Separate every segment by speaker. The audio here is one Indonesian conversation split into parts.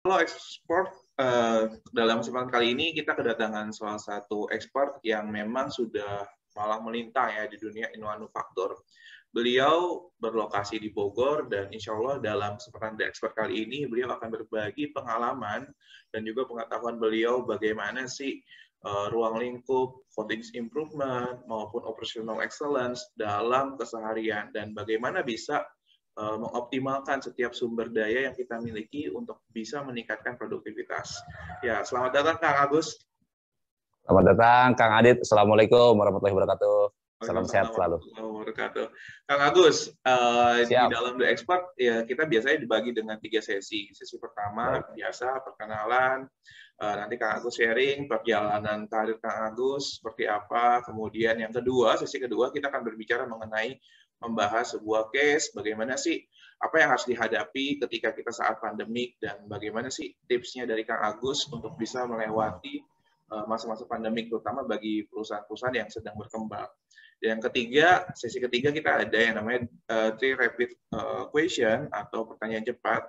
Speaker 1: Halo ekspor, dalam kesempatan kali ini kita kedatangan salah satu ekspor yang memang sudah malang melintang ya di dunia manufaktur. Beliau berlokasi di Bogor dan insya Allah dalam kesempatan di ekspor kali ini beliau akan berbagi pengalaman dan juga pengetahuan beliau bagaimana sih ruang lingkup, continuous improvement maupun operational excellence dalam keseharian dan bagaimana bisa mengoptimalkan setiap sumber daya yang kita miliki untuk bisa meningkatkan produktivitas. Ya, selamat datang Kang Agus.
Speaker 2: Selamat datang Kang Adit. Assalamualaikum warahmatullahi wabarakatuh. Salam sehat selalu.
Speaker 1: Kang Agus, di dalam The Expert ya kita biasanya dibagi dengan 3 sesi. Sesi pertama biasa perkenalan, nanti Kang Agus sharing perjalanan karir Kang Agus seperti apa. Kemudian yang kedua, sesi kedua kita akan berbicara mengenai membahas sebuah case, bagaimana sih apa yang harus dihadapi ketika kita saat pandemik dan bagaimana sih tipsnya dari Kang Agus untuk bisa melewati masa-masa pandemik terutama bagi perusahaan-perusahaan yang sedang berkembang. Dan yang ketiga, sesi ketiga kita ada yang namanya three rapid question atau pertanyaan cepat.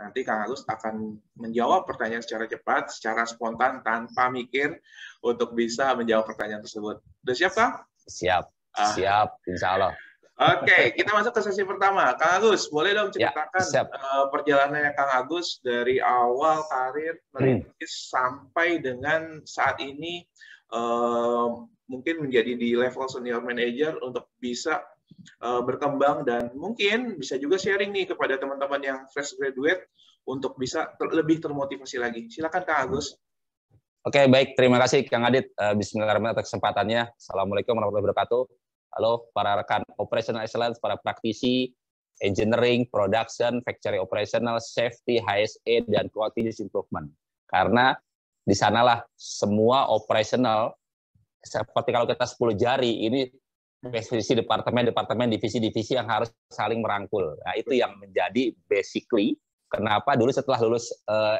Speaker 1: Nanti Kang Agus akan menjawab pertanyaan secara cepat, secara spontan tanpa mikir untuk bisa menjawab pertanyaan tersebut. Udah siap, Kang?
Speaker 2: Siap, siap, insya Allah.
Speaker 1: Oke, kita masuk ke sesi pertama. Kang Agus, boleh dong ceritakan perjalanannya Kang Agus dari awal karir merintis sampai dengan saat ini mungkin menjadi di level senior manager untuk bisa berkembang dan mungkin bisa juga sharing nih kepada teman-teman yang fresh graduate untuk bisa lebih termotivasi lagi. Silakan Kang Agus.
Speaker 2: Oke, baik. Terima kasih Kang Adit. Bismillahirrahmanirrahim atas kesempatannya. Assalamualaikum warahmatullahi wabarakatuh. Halo para rekan operational excellence, para praktisi, engineering, production, factory operational, safety, HSE, dan continuous improvement. Karena di sanalah semua operational, seperti kalau kita 10 jari, ini posisi departemen, divisi-divisi yang harus saling merangkul. Nah, itu yang menjadi basically, kenapa dulu setelah lulus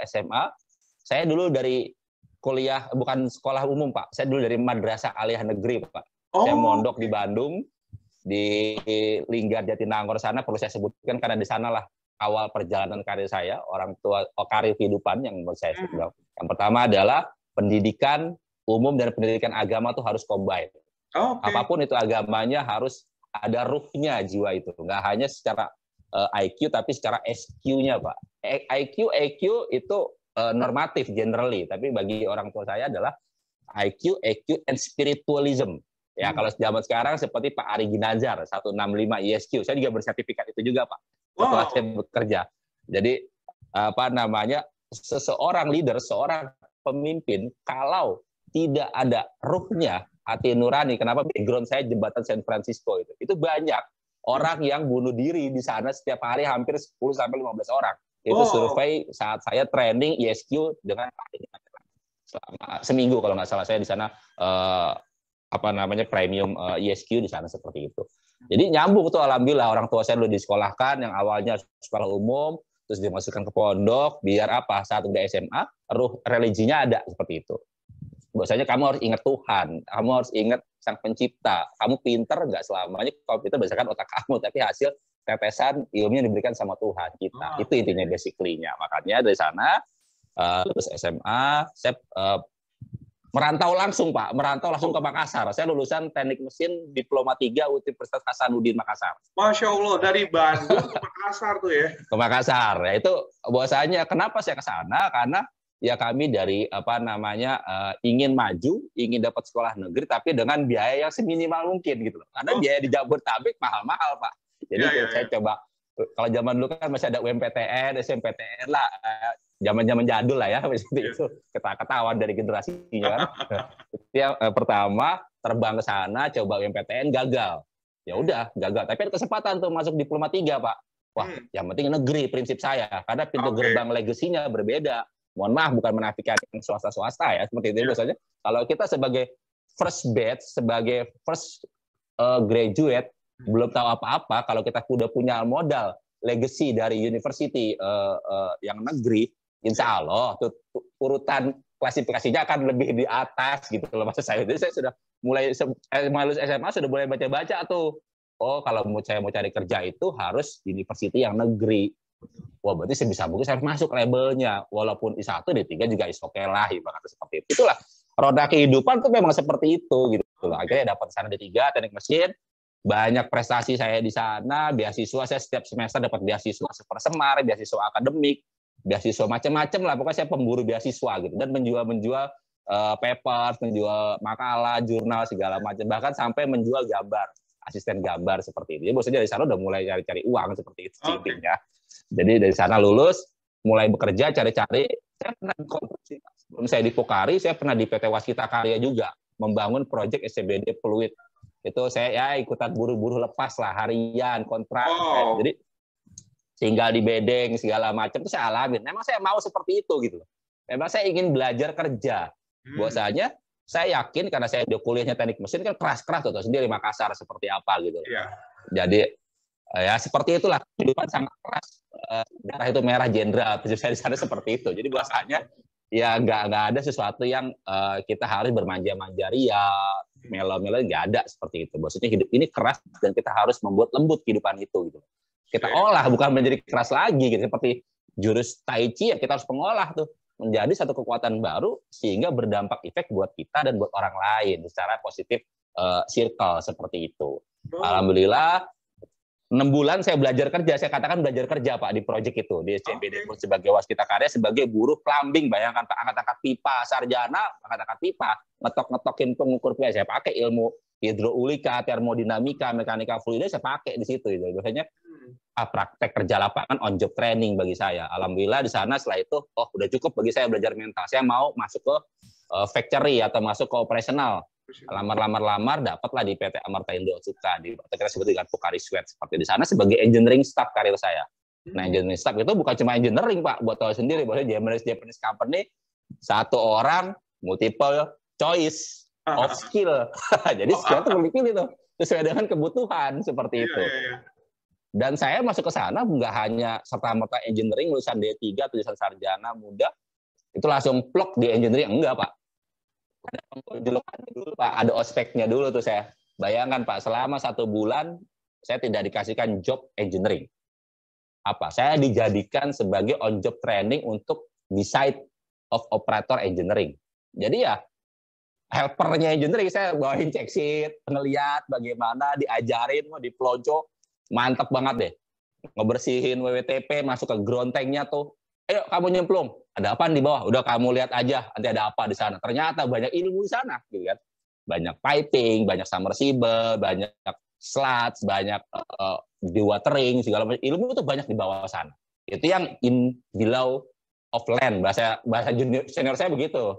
Speaker 2: SMA, saya dulu dari kuliah, bukan sekolah umum Pak, saya dulu dari Madrasah Aliyah Negeri Pak. Saya mondok di Bandung, di Linggar Jatinangor sana, perlu saya sebutkan karena di sanalah awal perjalanan karir saya, orang tua karir kehidupan yang menurut saya sebutkan. Yang pertama adalah pendidikan umum dan pendidikan agama itu harus combine. Apapun itu agamanya harus ada ruhnya jiwa itu, nggak hanya secara IQ tapi secara SQ-nya Pak. IQ, EQ itu normatif generally, tapi bagi orang tua saya adalah IQ, EQ, and spiritualism. Ya, kalau zaman sekarang seperti Pak Ari Ginanjar 165 ISQ. Saya juga bersertifikat itu juga, Pak. Setelah saya bekerja. Jadi apa namanya? Seseorang leader, seorang pemimpin kalau tidak ada ruhnya, hati nurani. Kenapa background saya jembatan San Francisco itu? Itu banyak orang yang bunuh diri di sana setiap hari hampir 10 sampai 15 orang. Itu survei saat saya training ISQ dengan Pak Ari Ginanjar. Selama seminggu kalau nggak salah saya di sana apa namanya premium ISQ di sana seperti itu. Jadi nyambung tuh alhamdulillah orang tua saya dulu disekolahkan yang awalnya sekolah umum terus dimasukkan ke pondok biar apa saat udah SMA ruh religinya ada seperti itu. Bahwasanya kamu harus ingat Tuhan, kamu harus ingat Sang Pencipta. Kamu pinter nggak selamanya kalau pinter berdasarkan otak kamu tapi hasil tetesan ilmunya diberikan sama Tuhan kita. Itu intinya basically-nya. Makanya dari sana lulus SMA saya merantau langsung Pak, merantau langsung ke Makassar. Saya lulusan teknik mesin diploma 3 Universitas Hasanuddin Makassar.
Speaker 1: Masya Allah, dari Bandung ke Makassar tuh ya?
Speaker 2: Ke Makassar, ya itu bahwasanya kenapa saya ke sana, karena ya kami dari apa namanya ingin maju, ingin dapat sekolah negeri, tapi dengan biaya yang seminimal mungkin gitu loh. Karena biaya di Jabodetabek mahal-mahal Pak. Jadi saya coba, kalau zaman dulu kan masih ada UMPTN, SMPTN lah, zaman-zaman jadul lah ya, itu ketahuan dari generasinya kan. Itu yang pertama terbang ke sana, coba UMPTN gagal. Ya udah gagal. Tapi ada kesempatan tuh masuk diploma 3 Pak. Wah, yang penting negeri prinsip saya, karena pintu gerbang legasinya berbeda. Mohon maaf bukan menafikan swasta-swasta ya seperti itu biasanya. Kalau kita sebagai first batch, sebagai first graduate belum tahu apa-apa, kalau kita sudah punya modal legacy dari university yang negeri, insya Allah urutan klasifikasinya akan lebih di atas gitu loh maksud saya. Jadi saya sudah mulai lulus SMA sudah mulai baca-baca tuh. Oh kalau saya mau cari kerja itu harus di university yang negeri. Wah, berarti sebisa mungkin saya masuk labelnya. Walaupun I1, D3 juga is oke lah, ibaratnya seperti itu. Itulah roda kehidupan tuh memang seperti itu gitu loh. Akhirnya dapat sana D3, teknik mesin, banyak prestasi saya di sana, beasiswa saya setiap semester dapat beasiswa Super Semar, beasiswa akademik, beasiswa macam-macam lah. Pokoknya saya pemburu beasiswa gitu dan menjual papers, menjual makalah, jurnal segala macam, bahkan sampai menjual gambar, asisten gambar seperti itu. Jadi bosnya dari sana udah mulai cari-cari uang seperti itu intinya. Jadi dari sana lulus, mulai bekerja, cari-cari. Saya pernah di konstruksi. Sebelum saya di Pokari, saya pernah di PT Waskita Karya juga, membangun proyek SCBD Fluid. Itu saya ya ikutan buru-buru lepas lah, harian, kontrak. Jadi tinggal di bedeng, segala macam, itu saya alamin. Memang saya mau seperti itu gitu. Memang saya ingin belajar kerja. Bahwasanya saya yakin, karena saya udah kuliahnya teknik mesin, kan keras-keras tuh sendiri Makassar seperti apa gitu. Jadi ya seperti itulah, kehidupan sangat keras. Darah itu merah jenderal, saya di sana seperti itu. Jadi bahasanya ya nggak ada sesuatu yang kita harus bermanja-manja ria, melo-melo, nggak ada seperti itu. Maksudnya hidup ini keras dan kita harus membuat lembut kehidupan itu gitu. Kita olah, bukan menjadi keras lagi gitu. Seperti jurus Tai Chi ya kita harus pengolah tuh menjadi satu kekuatan baru sehingga berdampak efek buat kita dan buat orang lain secara positif, circle seperti itu. Alhamdulillah 6 bulan saya belajar kerja, saya katakan belajar kerja Pak di proyek itu, di SCBD sebagai Waskita Karya, sebagai buruh plumbing, bayangkan Pak, angkat-angkat pipa, sarjana, angkat-angkat pipa, ngetok-ngetokin pengukur pipa, saya pakai ilmu hidroulika, termodinamika, mekanika fluida, saya pakai di situ. Biasanya praktek kerja lapangan, on job training bagi saya. Alhamdulillah di sana setelah itu, udah cukup bagi saya belajar mental. Saya mau masuk ke factory atau masuk ke operasional. Lamar dapatlah di PT Amarta Indo Otsuka, kita sebut dengan Pokari Sweat, seperti di sana sebagai engineering staff karir saya. Nah, engineering staff itu bukan cuma engineering Pak, buat tahu sendiri, bahwa Japanese company satu orang multiple choice of skill. Jadi skill itu pilih tuh sesuai dengan kebutuhan seperti itu. Dan saya masuk ke sana nggak hanya serta-merta engineering lulusan D3 tulisan sarjana muda itu langsung plok di engineering, enggak Pak. Dulu Pak, ada ospeknya dulu tuh saya. Bayangkan Pak, selama 1 bulan saya tidak dikasihkan job engineering. Apa? Saya dijadikan sebagai on job training untuk di site of operator engineering. Jadi ya helpernya engineering, saya bawain check sheet, ngeliat bagaimana, diajarin, mau dipelonco, mantep banget deh. Ngebersihin WWTP, masuk ke ground tank-nya tuh. Ayo kamu nyemplung, ada apa di bawah? Udah kamu lihat aja, nanti ada apa di sana. Ternyata banyak ilmu di sana, gitu kan? Banyak piping, banyak submersible, banyak slats, banyak dewatering, segala macam. Ilmu itu banyak di bawah sana. Itu yang in below of land, bahasa junior senior saya begitu.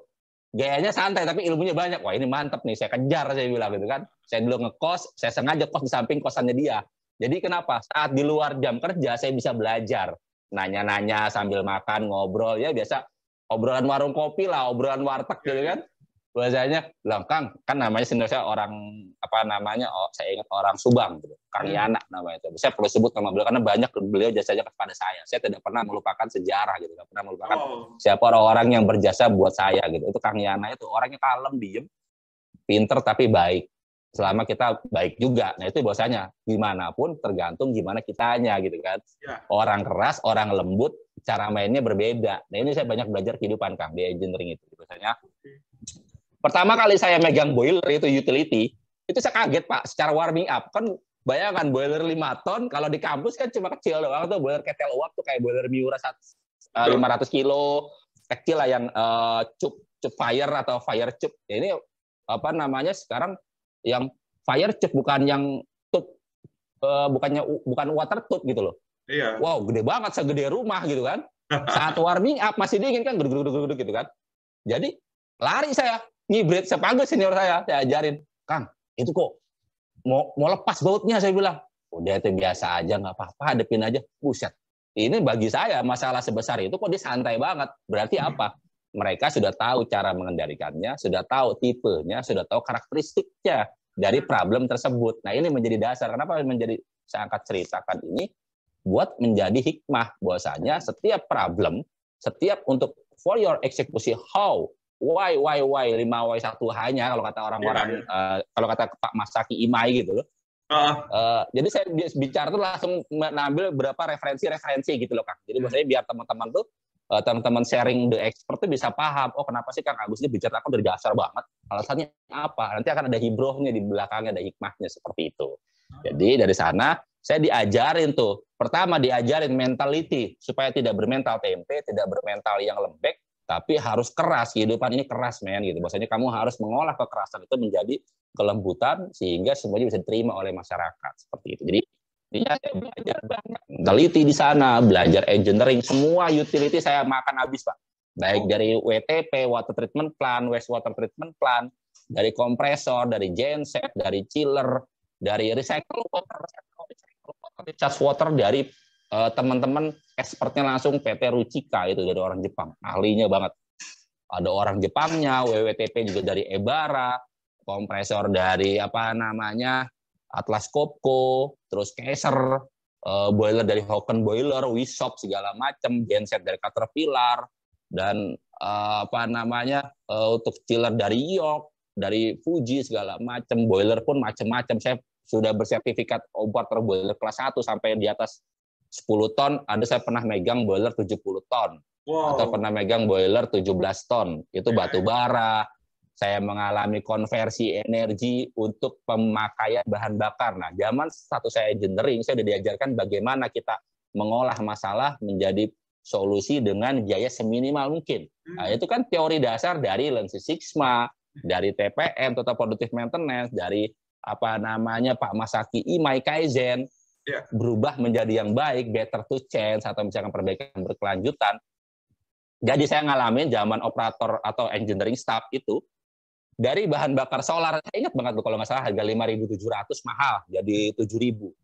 Speaker 2: Gayanya santai tapi ilmunya banyak. Wah ini mantep nih, saya kejar, saya bilang gitu kan. Saya dulu ngekos, saya sengaja kos di samping kosannya dia. Jadi kenapa? Saat di luar jam kerja saya bisa belajar. Nanya-nanya sambil makan, ngobrol, ya biasa obrolan warung kopi lah, obrolan warteg gitu kan. Biasanya bilang, Kang, kan namanya senior saya orang, apa namanya, saya ingat orang Subang, gitu. Kang Yana namanya itu. Saya perlu sebut nama beliau, karena banyak beliau jasanya kepada saya. Saya tidak pernah melupakan sejarah, gitu. Tidak pernah melupakan siapa orang-orang yang berjasa buat saya, gitu. Itu Kang Yana itu, orangnya kalem, diem, pinter, tapi baik. Selama kita baik juga. Nah itu bahwasanya gimana pun tergantung gimana kitanya gitu kan. Orang keras, orang lembut, cara mainnya berbeda. Nah ini saya banyak belajar kehidupan Kang di engineering itu. Biasanya pertama kali saya megang boiler itu utility, itu saya kaget Pak secara warming up. Kan bayangkan boiler 5 ton, kalau di kampus kan cuma kecil doang tuh, boiler ketel uap tuh kayak boiler Miura 500 kilo, kecil lah yang cup fire atau fire cup. Ini apa namanya sekarang yang fire cup, bukan yang tube, bukan water tube gitu loh. Iya. Wow, gede banget, segede rumah gitu kan. Saat warming up masih dingin kan, gedug gitu kan. Jadi lari saya, ngibrit, saya panggil senior saya ajarin, Kang, itu kok mau lepas bautnya, saya bilang. Udah itu biasa aja, nggak apa-apa, hadepin aja. Buset, ini bagi saya masalah sebesar itu kok dia santai banget. Berarti apa? Mereka sudah tahu cara mengendalikannya, sudah tahu tipenya, sudah tahu karakteristiknya dari problem tersebut. Nah ini menjadi dasar. Kenapa menjadi saya angkat ceritakan ini? Buat menjadi hikmah bahwasanya setiap problem, setiap untuk for your eksekusi how, why, 5 why 1 hanya kalau kata orang-orang, kalau kata Pak Masaki Imai gitu loh. Jadi saya bicara tuh langsung mengambil beberapa referensi gitu loh, Kang. Jadi maksudnya biar teman-teman tuh teman-teman sharing the expert tuh bisa paham, oh kenapa sih Kang Agus ini bicara aku dari dasar banget, alasannya apa, nanti akan ada hibrohnya di belakangnya, ada hikmahnya seperti itu. Jadi dari sana saya diajarin tuh, pertama diajarin mentality supaya tidak bermental tempe, tidak bermental yang lembek, tapi harus keras. Kehidupan ini keras, men, gitu. Maksudnya kamu harus mengolah kekerasan itu menjadi kelembutan sehingga semuanya bisa diterima oleh masyarakat seperti itu. Jadi saya belajar banyak, teliti di sana, belajar engineering, semua utility saya makan habis, Pak. Baik dari WTP, water treatment plant, waste water treatment plant, dari kompresor, dari genset, dari chiller, dari recycle water, charge water dari teman-teman expertnya langsung PT Ruchika, itu dari orang Jepang, ahlinya banget. Ada orang Jepangnya, WWTP juga dari Ebara, kompresor dari apa namanya Atlas Copco, terus Kaiser, boiler dari Hawken Boiler, Wisop segala macam, genset dari Caterpillar, dan apa namanya untuk chiller dari York, dari Fuji segala macam, boiler pun macam-macam. Saya sudah bersertifikat operator boiler kelas 1 sampai di atas 10 ton, ada saya pernah megang boiler 70 ton, atau pernah megang boiler 17 ton, itu batu bara. Saya mengalami konversi energi untuk pemakaian bahan bakar. Nah, zaman satu saya engineering, saya sudah diajarkan bagaimana kita mengolah masalah menjadi solusi dengan biaya seminimal mungkin. Nah, itu kan teori dasar dari Lean Six Sigma, dari TPM, Total Productive Maintenance, dari apa namanya Pak Masaki Imai Kaizen, berubah menjadi yang baik, better to change, atau misalkan perbaikan berkelanjutan. Jadi saya ngalamin zaman operator atau engineering staff itu, dari bahan bakar solar, saya ingat banget tuh kalau nggak salah harga 5.700 mahal, jadi 7.000.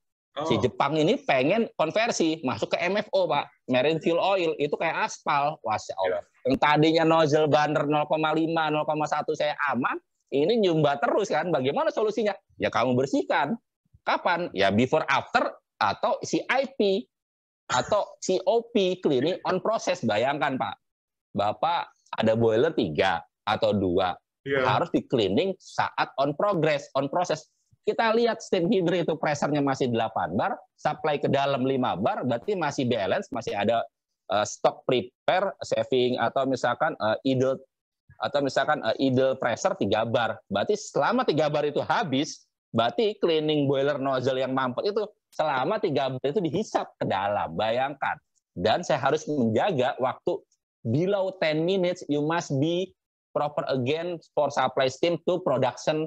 Speaker 2: Si Jepang ini pengen konversi, masuk ke MFO, Pak. Marine fuel oil, itu kayak aspal. Masya Allah. Yang tadinya nozzle burner 0,5, 0,1 saya aman, ini nyumbat terus kan. Bagaimana solusinya? Ya kamu bersihkan. Kapan? Ya before after, atau CIP, atau COP, cleaning on process. Bayangkan, Pak. Bapak ada boiler 3 atau 2. Harus di cleaning saat on progress, on process. Kita lihat steam heater itu pressure-nya masih 8 bar, supply ke dalam 5 bar, berarti masih balance, masih ada stock prepare, saving, atau misalkan idle pressure 3 bar. Berarti selama 3 bar itu habis, berarti cleaning boiler nozzle yang mampet itu selama 3 bar itu dihisap ke dalam. Bayangkan. Dan saya harus menjaga waktu below 10 minutes, you must be proper again for supply steam to production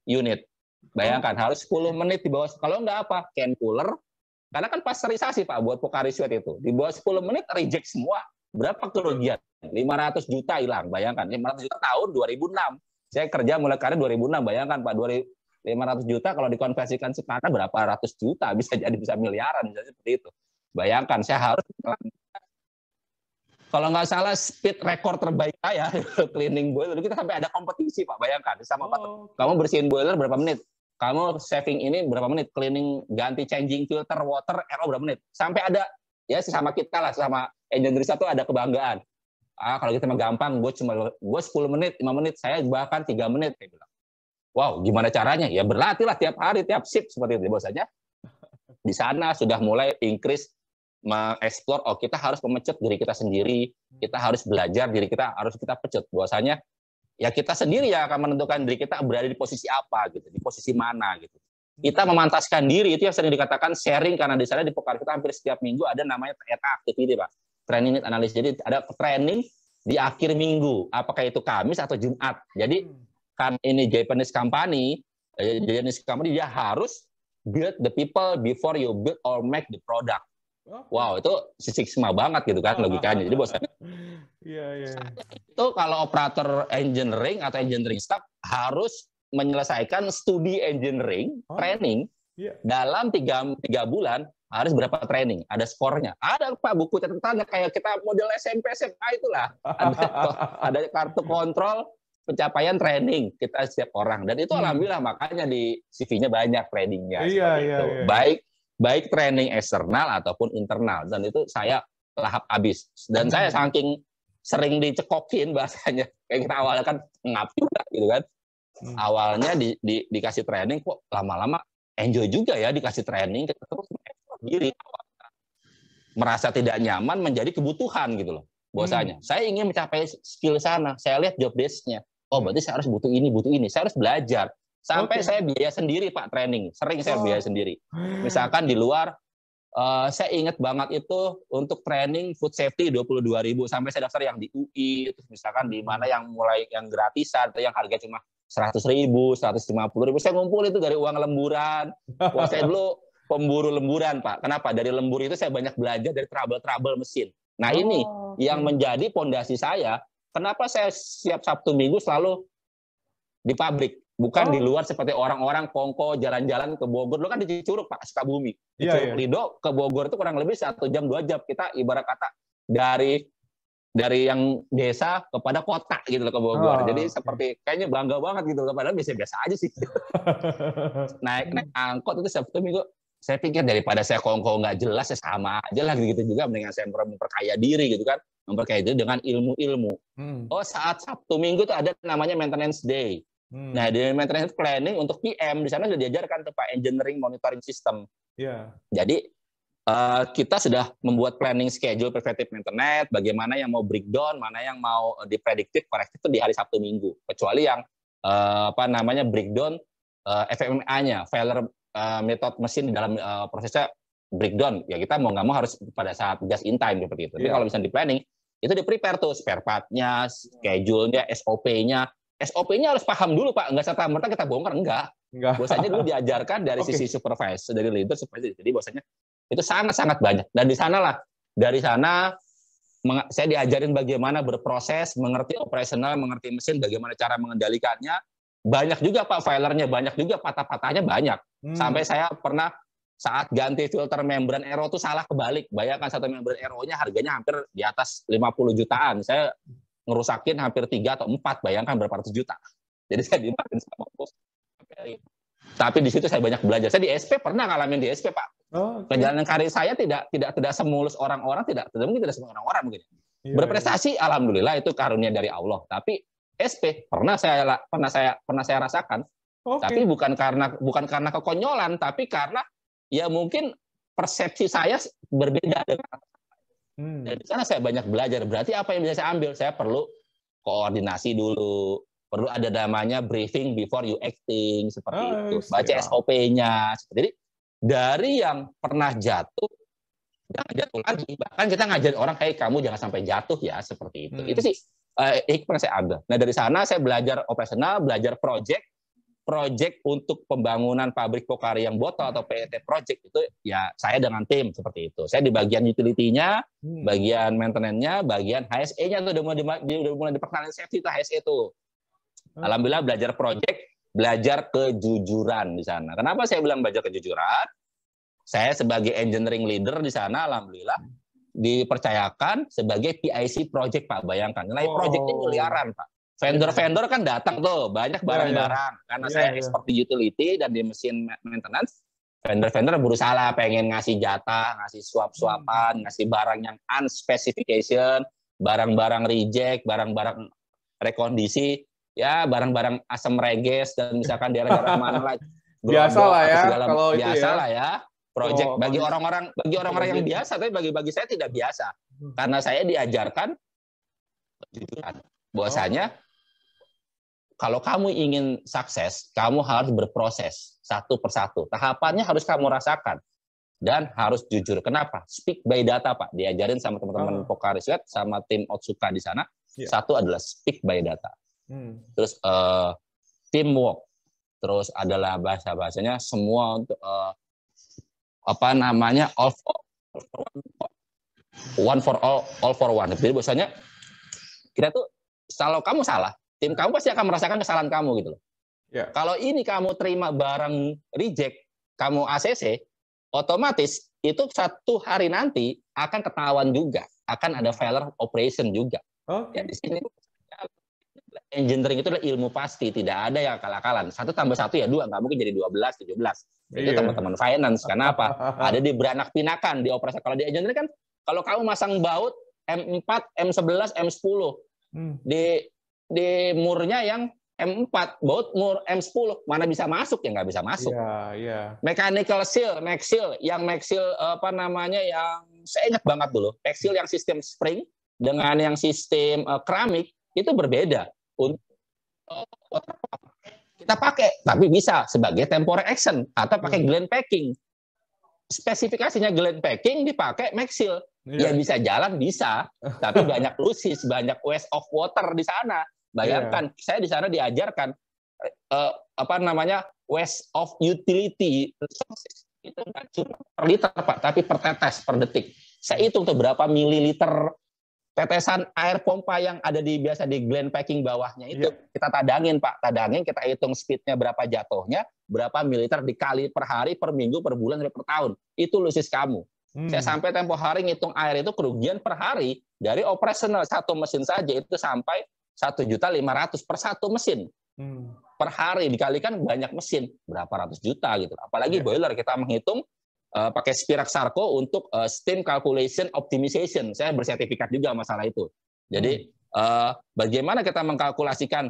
Speaker 2: unit. Bayangkan, harus 10 menit di bawah, kalau nggak apa, can cooler, karena kan pasteurisasi Pak, buat Pocari Sweat itu, di bawah 10 menit reject semua. Berapa kerugian? 500 juta hilang, bayangkan. 500 juta tahun 2006. Saya kerja mulai karir 2006, bayangkan Pak, 500 juta kalau dikonversikan sekarang berapa ratus juta, bisa jadi bisa miliaran, bisa seperti itu. Bayangkan, saya harus kalau nggak salah speed record terbaik saya cleaning boiler, kita sampai ada kompetisi Pak, bayangkan sama Pak. Kamu bersihin boiler berapa menit, kamu saving ini berapa menit, cleaning ganti changing filter water RO berapa menit, sampai ada ya sama kita lah, sama engineering satu ada kebanggaan. Kalau kita mah gampang, gue 10 menit, 5 menit, saya bahkan 3 menit kayak bilang. Wow, gimana caranya? Ya berlatih lah tiap hari, tiap shift seperti itu. Bahwasanya di sana sudah mulai increase mengeksplor, oh kita harus memecut diri kita sendiri, kita harus belajar diri kita, harus kita pecut. Bahwasanya ya kita sendiri ya akan menentukan diri kita berada di posisi apa gitu, di posisi mana gitu. Kita memantaskan diri, itu yang sering dikatakan sharing, karena di sana di Pocari kita hampir setiap minggu ada namanya TNA activity Pak, training need analysis. Jadi ada training di akhir minggu, apakah itu Kamis atau Jumat. Jadi kan ini Japanese company dia harus build the people before you build or make the product. Wow, itu Six Sigma banget gitu kan logikanya. Jadi bos, itu kalau operator engineering atau engineering staff harus menyelesaikan studi engineering training dalam 3 bulan, harus berapa training, ada skornya, ada Pak buku catatannya kayak kita model SMP SMA itulah, ada kartu kontrol pencapaian training kita setiap orang, dan itu alhamdulillah makanya di CV-nya banyak trainingnya. Baik training eksternal ataupun internal, dan itu saya lahap habis. Dan saya saking sering dicekokin bahasanya, kayak kita awalnya kan ngap juga gitu kan. Awalnya dikasih training, kok lama-lama enjoy juga ya dikasih training, kita terus diri merasa tidak nyaman menjadi kebutuhan gitu loh. Bahwasanya saya ingin mencapai skill sana, saya lihat job desk-nya. Oh, berarti saya harus butuh ini. Saya harus belajar. Sampai saya biaya sendiri Pak training. Sering saya biaya sendiri. Misalkan di luar saya ingat banget itu untuk training food safety 22.000 sampai saya daftar yang di UI, terus misalkan di mana yang mulai yang gratisan atau yang harga cuma 100.000, 150.000. Saya ngumpul itu dari uang lemburan. Wah, saya dulu pemburu lemburan Pak. Kenapa? Dari lembur itu saya banyak belajar dari trouble mesin. Nah ini yang menjadi pondasi saya. Kenapa saya siap Sabtu Minggu selalu di pabrik? Bukan di luar seperti orang-orang kongko jalan-jalan ke Bogor. Lo kan di Curug Pak, Sukabumi. Di Curug Lido ke Bogor itu kurang lebih 1 jam 2 jam. Kita ibarat kata dari yang desa kepada kota gitu loh ke Bogor. Jadi seperti kayaknya bangga banget gitu. Padahal biasa-biasa aja sih. naik angkot itu Sabtu Minggu. Saya pikir daripada saya kongko nggak jelas, ya sama aja lah gitu juga. Mendingan saya memperkaya diri gitu kan. Memperkaya diri dengan ilmu-ilmu. Oh, saat Sabtu Minggu itu ada namanya maintenance day. Nah, di maintenance planning untuk PM, di sana sudah diajarkan tuh Pak, engineering monitoring system. Jadi, kita sudah membuat planning schedule preventive maintenance, bagaimana yang mau breakdown, mana yang mau diprediktif, korektif itu di hari Sabtu Minggu. Kecuali yang breakdown FMA-nya, failure method mesin di dalam prosesnya breakdown, ya kita mau nggak mau harus pada saat just in time seperti itu. Tapi kalau misalnya di planning, itu di prepare tuh spare part-nya, schedule-nya, SOP-nya. SOP-nya harus paham dulu Pak, nggak serta-merta kita bongkar, enggak. Bahwasanya dulu diajarkan dari sisi supervisor, dari leader supervisor. Jadi bahwasanya itu sangat-sangat banyak. Dan dari sana saya diajarin bagaimana berproses, mengerti operasional, mengerti mesin, bagaimana cara mengendalikannya. Banyak juga Pak filernya, banyak juga patah-patahnya banyak. Sampai saya pernah saat ganti filter membran aero itu salah kebalik. Bayangkan satu membran aero-nya harganya hampir di atas 50 jutaan. Saya ngerusakin hampir 3 atau 4, bayangkan berapa ratus juta. Jadi saya dimarahin sama bos. Tapi di situ saya banyak belajar. Saya di SP pernah ngalamin di SP Pak. Perjalanan karir saya tidak semulus orang-orang, tidak mungkin tidak semua orang-orang mungkin. Berprestasi alhamdulillah itu karunia dari Allah. Tapi SP pernah saya rasakan. Tapi bukan karena kekonyolan, tapi karena ya mungkin persepsi saya berbeda dengan dan di sana saya banyak belajar. Berarti apa yang bisa saya ambil? Saya perlu koordinasi dulu, perlu ada namanya briefing before you acting seperti itu. Baca SOP-nya. Jadi dari yang pernah jatuh, jangan jatuh lagi. Bahkan kita ngajarin orang, hey kamu jangan sampai jatuh ya seperti itu. Itu sih hikmah saya ambil. Nah dari sana saya belajar operasional, belajar project untuk pembangunan pabrik Pocari yang botol atau PET project itu ya saya dengan tim seperti itu. Saya di bagian utility-nya, bagian maintenance-nya, bagian HSE-nya tuh udah mulai diperkenalkan safety itu HSE tuh. Alhamdulillah belajar project, belajar kejujuran di sana. Kenapa saya bilang belajar kejujuran? Saya sebagai engineering leader di sana alhamdulillah dipercayakan sebagai PIC project Pak. Bayangkan nilai projectnya miliaran Pak. Vendor-vendor kan datang tuh, banyak barang-barang. Karena saya expert di utility dan di mesin maintenance, vendor-vendor berusaha lah pengen ngasih jatah, ngasih suap-suapan, ngasih barang yang unspecification, barang-barang reject, barang-barang rekondisi, ya barang-barang asam reges, dan misalkan daerah-daerah mana lah.
Speaker 3: Biasa lah ya, kalau itu
Speaker 2: biasa lah ya. Project bagi orang-orang yang biasa, tapi bagi saya tidak biasa. Karena saya diajarkan bahwasanya kalau kamu ingin sukses, kamu harus berproses satu persatu. Tahapannya harus kamu rasakan dan harus jujur. Kenapa? Speak by data, Pak. Diajarin sama teman-teman Pocari Sweat sama tim Otsuka di sana. Satu adalah speak by data. Terus teamwork. Terus adalah bahasa-bahasanya semua untuk one for all for one. Jadi bahasanya kita tuh kalau kamu salah, tim kamu pasti akan merasakan kesalahan kamu gitu loh. Kalau ini kamu terima barang reject, kamu ACC, otomatis itu satu hari nanti akan ketahuan juga, akan ada failure operation juga. Ya, di sini engineering itu adalah ilmu pasti, tidak ada yang akal-akalan. 1 tambah 1 ya 2, nggak mungkin jadi 12, 17. Itu teman-teman finance. Karena apa? Ada di beranak pinakan di operasi. Kalau di engineering kan, kalau kamu masang baut M4, M11, M10 di murnya yang M4, Boatmore, M10, mana bisa masuk ya nggak bisa masuk. Mechanical seal, Maxil, yang Maxil yang saya ingat banget dulu, Maxil yang sistem spring dengan yang sistem keramik itu berbeda. Untuk kita pakai, tapi bisa sebagai temporary action atau pakai Glen packing. Spesifikasinya Glen packing dipakai Maxil, ya bisa jalan bisa, tapi banyak lusis, banyak waste of water di sana. Bayangkan, saya di sana diajarkan waste of utility itu nggak cuma per liter Pak, tapi per tetes per detik. Saya hitung tuh berapa mililiter tetesan air pompa yang ada biasa di Glen packing bawahnya itu kita tadangin Pak, kita hitung speednya berapa jatuhnya, berapa mililiter dikali per hari, per minggu, per bulan, per tahun. Itu lusis kamu. Saya sampai tempo hari ngitung air itu kerugian per hari dari operasional satu mesin saja itu sampai 1.500.000 per satu mesin per hari, dikalikan banyak mesin berapa ratus juta gitu. Apalagi boiler kita menghitung pakai Spirax Sarco untuk steam calculation optimization. Saya bersertifikat juga masalah itu. Jadi bagaimana kita mengkalkulasikan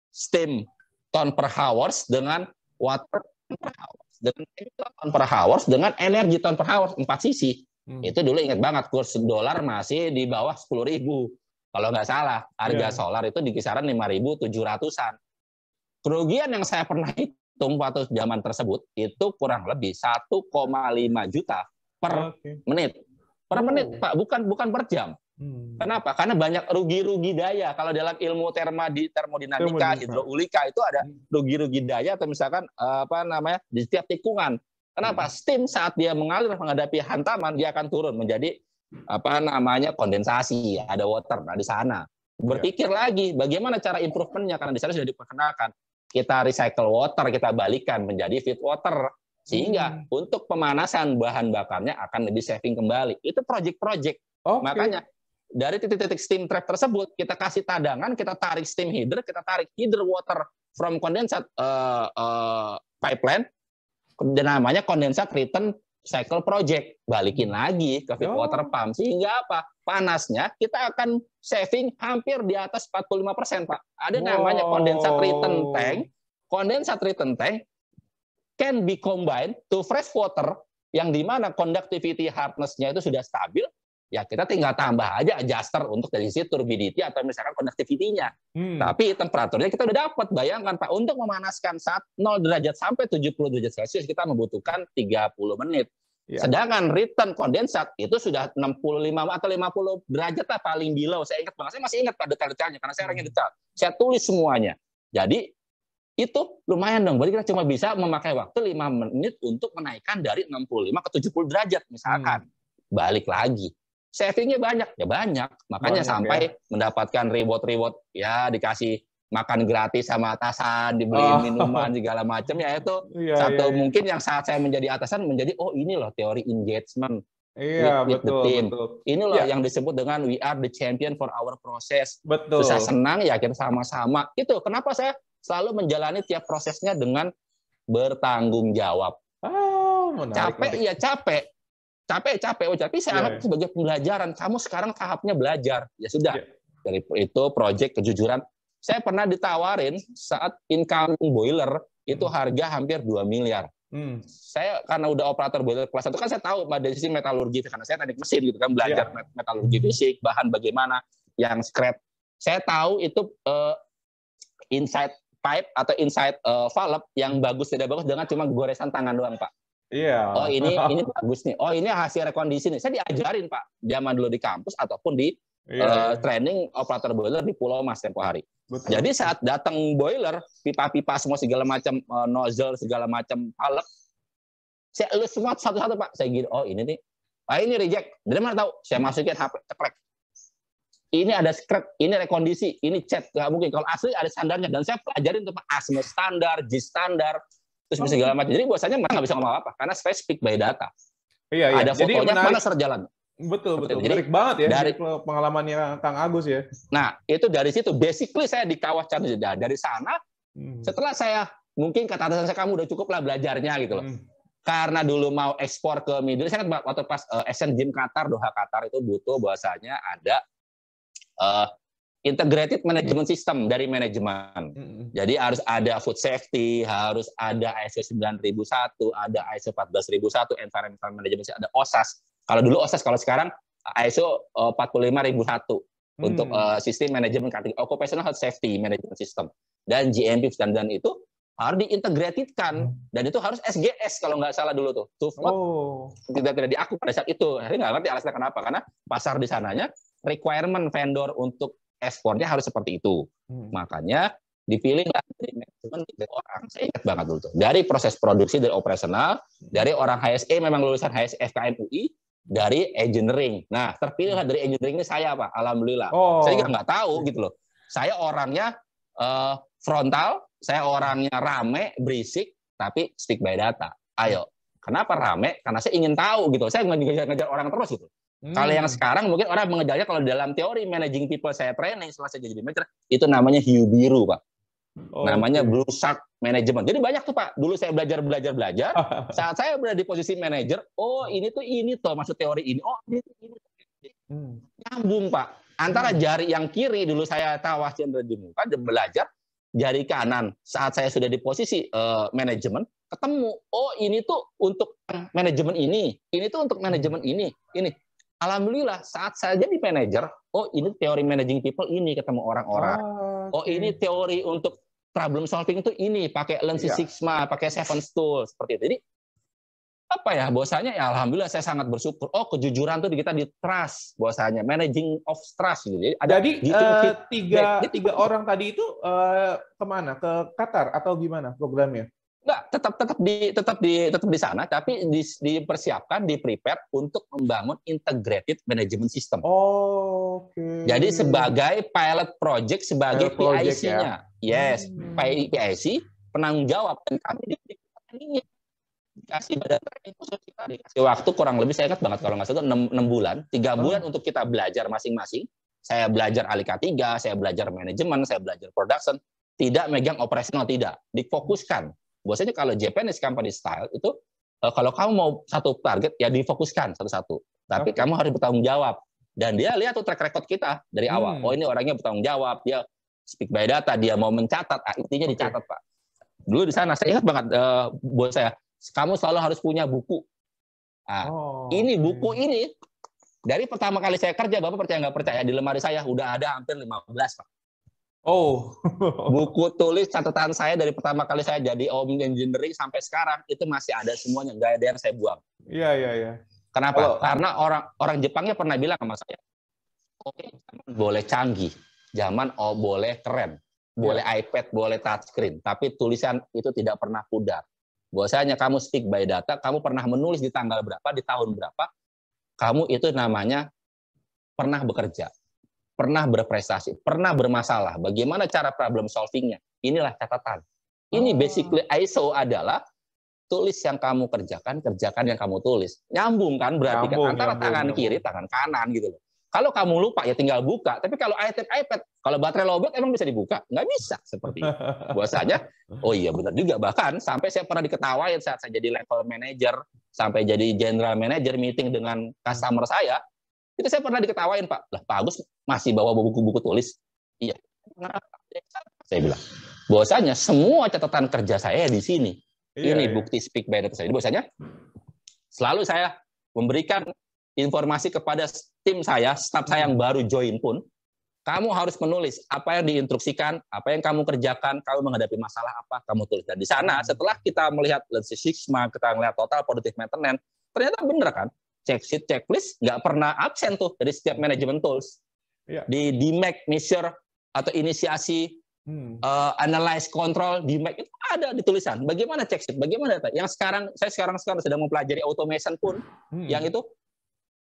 Speaker 2: steam ton per hours dengan water per hours, dengan ton per hours, dengan energi ton per hours 4 sisi. Itu dulu ingat banget kurs dolar masih di bawah 10.000. Kalau nggak salah, harga solar itu di kisaran 5.700-an. Kerugian yang saya pernah hitung waktu zaman tersebut itu kurang lebih 1,5 juta per menit. Per menit, Pak, bukan per jam. Kenapa? Karena banyak rugi-rugi daya. Kalau dalam ilmu termodinamika, hidroulika itu ada rugi-rugi daya atau misalkan di setiap tikungan. Kenapa? Steam saat dia mengalir menghadapi hantaman dia akan turun menjadi kondensasi, ada water. Nah di sana berpikir lagi bagaimana cara improvementnya, karena di sana sudah diperkenalkan kita recycle water, kita balikan menjadi feed water sehingga untuk pemanasan bahan bakarnya akan lebih saving kembali. Itu project-project. Makanya dari titik-titik steam trap tersebut kita kasih tadangan, kita tarik steam header, kita tarik header water from condensate pipeline, namanya condensate return cycle project, balikin lagi ke feed water pump sehingga apa? Panasnya kita akan saving hampir di atas 45%, Pak. Ada namanya condensate return tank. Condensate return tank can be combined to fresh water yang di mana conductivity hardness-nya itu sudah stabil. Ya kita tinggal tambah aja adjuster untuk dari sisi turbidity atau misalkan conductivity-nya. Tapi temperaturnya kita udah dapat. Bayangkan Pak, untuk memanaskan saat 0 derajat sampai 70 derajat Celcius kita membutuhkan 30 menit. Sedangkan return kondensat itu sudah 65 atau 50 derajat lah paling below. Saya ingat banget, saya masih ingat Pak detail-detailnya karena saya orangnya detail. Saya tulis semuanya. Jadi itu lumayan dong. Berarti kita cuma bisa memakai waktu 5 menit untuk menaikkan dari 65 ke 70 derajat misalkan. Balik lagi. Savingnya banyak, ya banyak. Makanya sampai mendapatkan reward ya dikasih makan gratis sama atasan, dibeliin minuman segala macam ya itu mungkin yang saat saya menjadi atasan menjadi ini loh teori engagement with the team. Ini loh yang disebut dengan we are the champion for our process. Susah senang ya kita sama-sama. Itu kenapa saya selalu menjalani tiap prosesnya dengan bertanggung jawab. Capek ya capek. Tapi saya anggap sebagai pembelajaran. Kamu sekarang tahapnya belajar. Ya sudah. Dari itu proyek kejujuran. Saya pernah ditawarin saat incoming boiler itu harga hampir 2 miliar. Saya karena udah operator boiler kelas 1 kan saya tahu dari sisi metalurgi karena saya teknik mesin gitu kan belajar metalurgi fisik, bahan bagaimana yang scrap. Saya tahu itu inside pipe atau inside valve yang bagus tidak bagus dengan cuma goresan tangan doang, Pak. Oh ini bagus nih. Oh ini hasil rekondisi nih. Saya diajarin Pak, zaman dulu di kampus ataupun di training operator boiler di Pulau Mas tempo hari. Jadi saat datang boiler, pipa-pipa semua segala macam nozzle segala macam valve, saya elus semua satu-satu Pak. Saya gini, oh ini nih, ini reject. Dari mana tahu? Saya masukin HP ceklek. Ini ada scrap, ini rekondisi, ini cat, nggak mungkin. Kalau asli ada standarnya dan saya pelajarin tuh Pak, ASME standar, G standar. Terus segala macam. Jadi bahwasanya mereka nggak bisa ngomong apa karena saya speak by data. Ada fotonya mana serjalan.
Speaker 3: Betul. Menarik banget ya dari pengalamannya Kang Agus ya.
Speaker 2: Nah, itu dari situ basically saya di kawasan jeda. Dari sana setelah saya mungkin kata atasan saya kamu udah cukup lah belajarnya gitu loh. Karena dulu mau ekspor ke Middle East, saya kan waktu pas Asian Games Qatar, Doha Qatar itu butuh bahwasanya ada integrated management system dari manajemen. Jadi harus ada food safety, harus ada ISO 9001, ada ISO 14001, environmental management, ada OSAS. Kalau dulu OSAS, kalau sekarang ISO 45001 untuk sistem manajemen occupational health safety management system. Dan GMP standar itu harus diintegratedkan, dan itu harus SGS kalau nggak salah dulu tuh. Tidak diakui pada saat itu. Saya nggak ngerti alasannya kenapa, karena pasar di sananya requirement vendor untuk ekspornya harus seperti itu. Makanya dipilih dari manajemen 3 orang. Saya ingat banget dulu tuh. Dari proses produksi, dari operasional, dari orang HSE memang lulusan HSE FKM UI, dari engineering. Nah, terpilih dari engineering ini saya, Pak. Alhamdulillah. Saya juga nggak tahu gitu loh. Saya orangnya frontal, saya orangnya rame, berisik, tapi speak by data. Ayo, kenapa rame? Karena saya ingin tahu gitu. Saya ngejar orang terus gitu. Kalau yang sekarang mungkin orang mengejarnya, kalau dalam teori managing people saya training setelah saya jadi manager, itu namanya hiu biru, Pak. Namanya blue shark management. Jadi banyak tuh, Pak. Dulu saya belajar. Saat saya berada di posisi manager, ini tuh maksud teori ini. Ini. Nyambung, Pak. Antara jari yang kiri dulu saya tawas cendera di muka dan belajar, jari kanan saat saya sudah di posisi manajemen, ketemu, ini tuh untuk manajemen ini tuh untuk manajemen ini. Alhamdulillah saat saya jadi manajer, ini teori managing people ini, ketemu orang-orang. Ini teori untuk problem solving itu ini, pakai Lean Six Sigma, pakai Seven Tools, seperti itu. Jadi apa ya, bahwasanya ya alhamdulillah saya sangat bersyukur. Kejujuran tuh kita di trust, bahwasanya managing of trust gitu.
Speaker 3: Jadi tiga orang tadi itu kemana? Ke Qatar atau gimana programnya?
Speaker 2: Enggak, tetap di sana, tapi dipersiapkan, di-prepare untuk membangun integrated management system. Jadi sebagai pilot project, sebagai PIC-nya. Ya? Yes, PIC penanggung jawab, dan kami dikasih waktu kurang lebih, saya ingat banget kalau nggak salah 6 bulan, 3 bulan untuk kita belajar masing-masing. Saya belajar Alika 3, saya belajar manajemen, saya belajar production, tidak megang operasional, tidak, difokuskan. Biasanya kalau Japanese company style itu kalau kamu mau satu target ya difokuskan satu-satu. Tapi kamu harus bertanggung jawab. Dan dia lihat tuh track record kita dari awal. Ini orangnya bertanggung jawab, dia speak by data, dia mau mencatat, intinya dicatat, Pak. Dulu di sana saya ingat banget bos saya, kamu selalu harus punya buku. Ini buku ini dari pertama kali saya kerja, Bapak percaya nggak percaya, di lemari saya udah ada hampir 15, Pak. Buku tulis catatan saya dari pertama kali saya jadi Om Engineering sampai sekarang itu masih ada semuanya, nggak ada yang saya buang.
Speaker 3: Iya.
Speaker 2: Kenapa? Karena orang Jepangnya pernah bilang sama saya, zaman boleh canggih, zaman boleh keren, boleh iPad, boleh touchscreen, tapi tulisan itu tidak pernah pudar. Bahwasanya kamu speak by data, kamu pernah menulis di tanggal berapa, di tahun berapa, kamu itu namanya pernah bekerja, pernah berprestasi, pernah bermasalah. Bagaimana cara problem solvingnya? Inilah catatan. Ini basically ISO adalah tulis yang kamu kerjakan yang kamu tulis. Nyambung kan berarti kan antara tangan kiri, tangan kanan gitu loh. Kalau kamu lupa ya tinggal buka. Tapi kalau iPad, kalau baterai lowbat emang bisa dibuka? Nggak bisa seperti itu. Bahwasanya, iya benar juga. Bahkan sampai saya pernah diketawain saat saya jadi level manager, sampai jadi general manager meeting dengan customer saya, itu saya pernah diketawain, Pak. Lah, Pak Agus masih bawa buku-buku tulis? Iya. Saya bilang, bahwasanya semua catatan kerja saya di sini. Ini bukti speak by data saya. Jadi bahwasanya selalu saya memberikan informasi kepada tim saya, staf saya yang baru join pun, kamu harus menulis apa yang diinstruksikan, apa yang kamu kerjakan, kamu menghadapi masalah apa, kamu tulis. Dan di sana, setelah kita melihat Lean Six Sigma, kita melihat total productive maintenance, ternyata benar kan? Check sheet, checklist, nggak pernah absen tuh dari setiap management tools. Di DMAIC, measure, atau inisiasi, analyze, control, DMAIC, itu ada di tulisan. Bagaimana check sheet, bagaimana data? Yang saya sekarang sedang mempelajari automation pun, yang itu,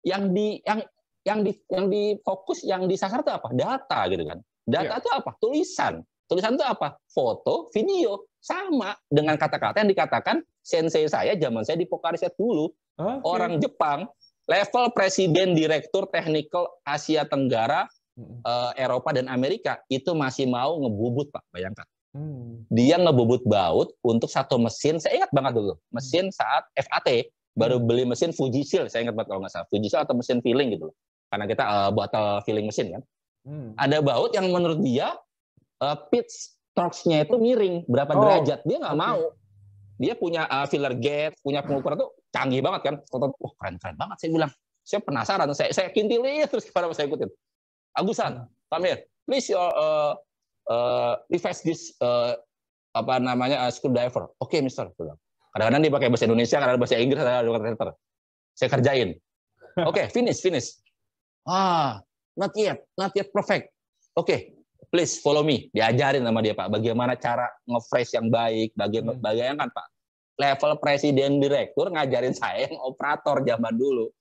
Speaker 2: yang di fokus, yang disasar itu apa? Data gitu kan. Data itu apa? Tulisan. Tulisan itu apa? Foto, video. Sama dengan kata-kata yang dikatakan sensei saya zaman saya di Pokariset dulu. Orang Jepang, level presiden direktur technical Asia Tenggara, Eropa dan Amerika itu masih mau ngebubut, Pak, bayangkan. Dia ngebubut baut untuk satu mesin. Saya ingat banget dulu, mesin saat FAT baru beli mesin Fujisil, saya ingat banget kalau nggak salah, Fujisil atau mesin filling gitu loh. Karena kita bottle filling mesin kan. Ada baut yang menurut dia pitch torque-nya itu miring berapa derajat. Dia nggak mau. Dia punya filler gauge, punya pengukuran tuh canggih banget kan. Wah, keren banget saya bilang. Saya penasaran, saya kintilin terus kepada saya ikutin. Agusan, come here. Please revise this screwdriver. Oke, Mister. Kadang-kadang dia pakai bahasa Indonesia, kadang-kadang bahasa Inggris, kadang-kadang saya kerjain. Oke, finish. Not yet perfect. Oke, please follow me. Diajarin sama dia, Pak, bagaimana cara nge-phrase yang baik. Bayangkan, Pak, level presiden direktur ngajarin saya yang operator zaman dulu.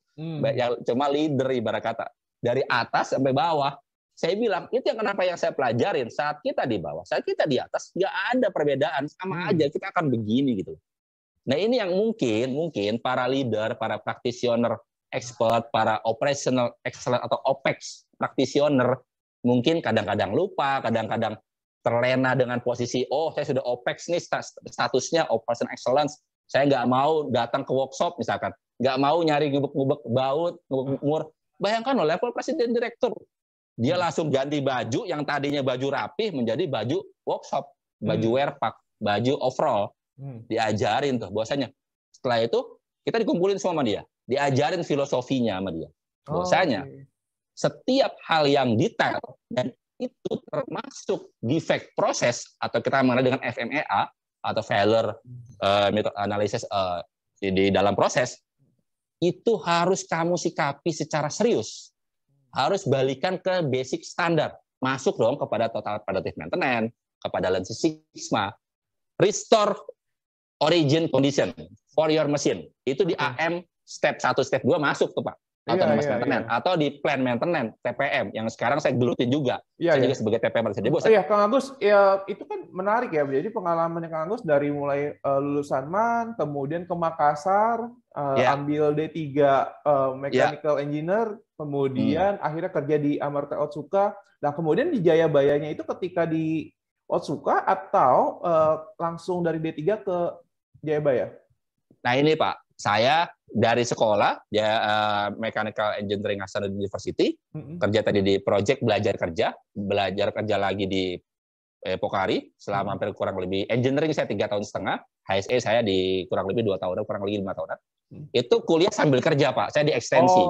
Speaker 2: Yang cuma leader ibarat kata. Dari atas sampai bawah. Saya bilang, itu yang kenapa yang saya pelajarin. Saat kita di bawah, saat kita di atas, nggak ada perbedaan. Sama aja, kita akan begini gitu. Nah, ini yang mungkin para leader, para practitioner expert, para operational excellent atau OPEX practitioner, mungkin kadang-kadang lupa, kadang-kadang terlena dengan posisi, saya sudah OPEX nih, statusnya Operation Excellence, saya nggak mau datang ke workshop misalkan, nggak mau nyari ngubek-ngubek baut, ngubek mur. Bayangkan loh, level presiden direktur, dia langsung ganti baju yang tadinya baju rapih menjadi baju workshop, baju wear pack, baju overall. Diajarin tuh bahwasanya. Setelah itu kita dikumpulin sama dia, diajarin filosofinya sama dia. Bahwasanya setiap hal yang detail dan itu termasuk defect proses atau kita mengenal dengan FMEA atau failure method analysis di dalam proses, itu harus kamu sikapi secara serius. Harus balikan ke basic standar. Masuk dong kepada total predictive maintenance, kepada Lean Six Sigma, restore origin condition for your machine. Itu di AM step 1, step 2 masuk tuh, Pak. Autonomous maintenance. Atau di plan maintenance, TPM, yang sekarang saya gelutin juga. Saya juga sebagai TPM.
Speaker 3: Kang Agus, ya itu kan menarik ya. Jadi pengalamannya Kang Agus dari mulai lulusan MAN, kemudian ke Makassar, ambil D3 Mechanical Engineer, kemudian akhirnya kerja di Amarta Otsuka. Nah, kemudian di Jayabayanya itu ketika di Otsuka atau langsung dari D3 ke Jayabaya?
Speaker 2: Nah ini Pak, saya dari sekolah Mechanical Engineering Hasanuddin University, kerja tadi di project belajar kerja lagi di Pokari selama hampir kurang lebih engineering saya 3,5 tahun, HSE saya di kurang lebih 2 tahun, kurang lebih 5 tahunan. Itu kuliah sambil kerja Pak, saya di ekstensi.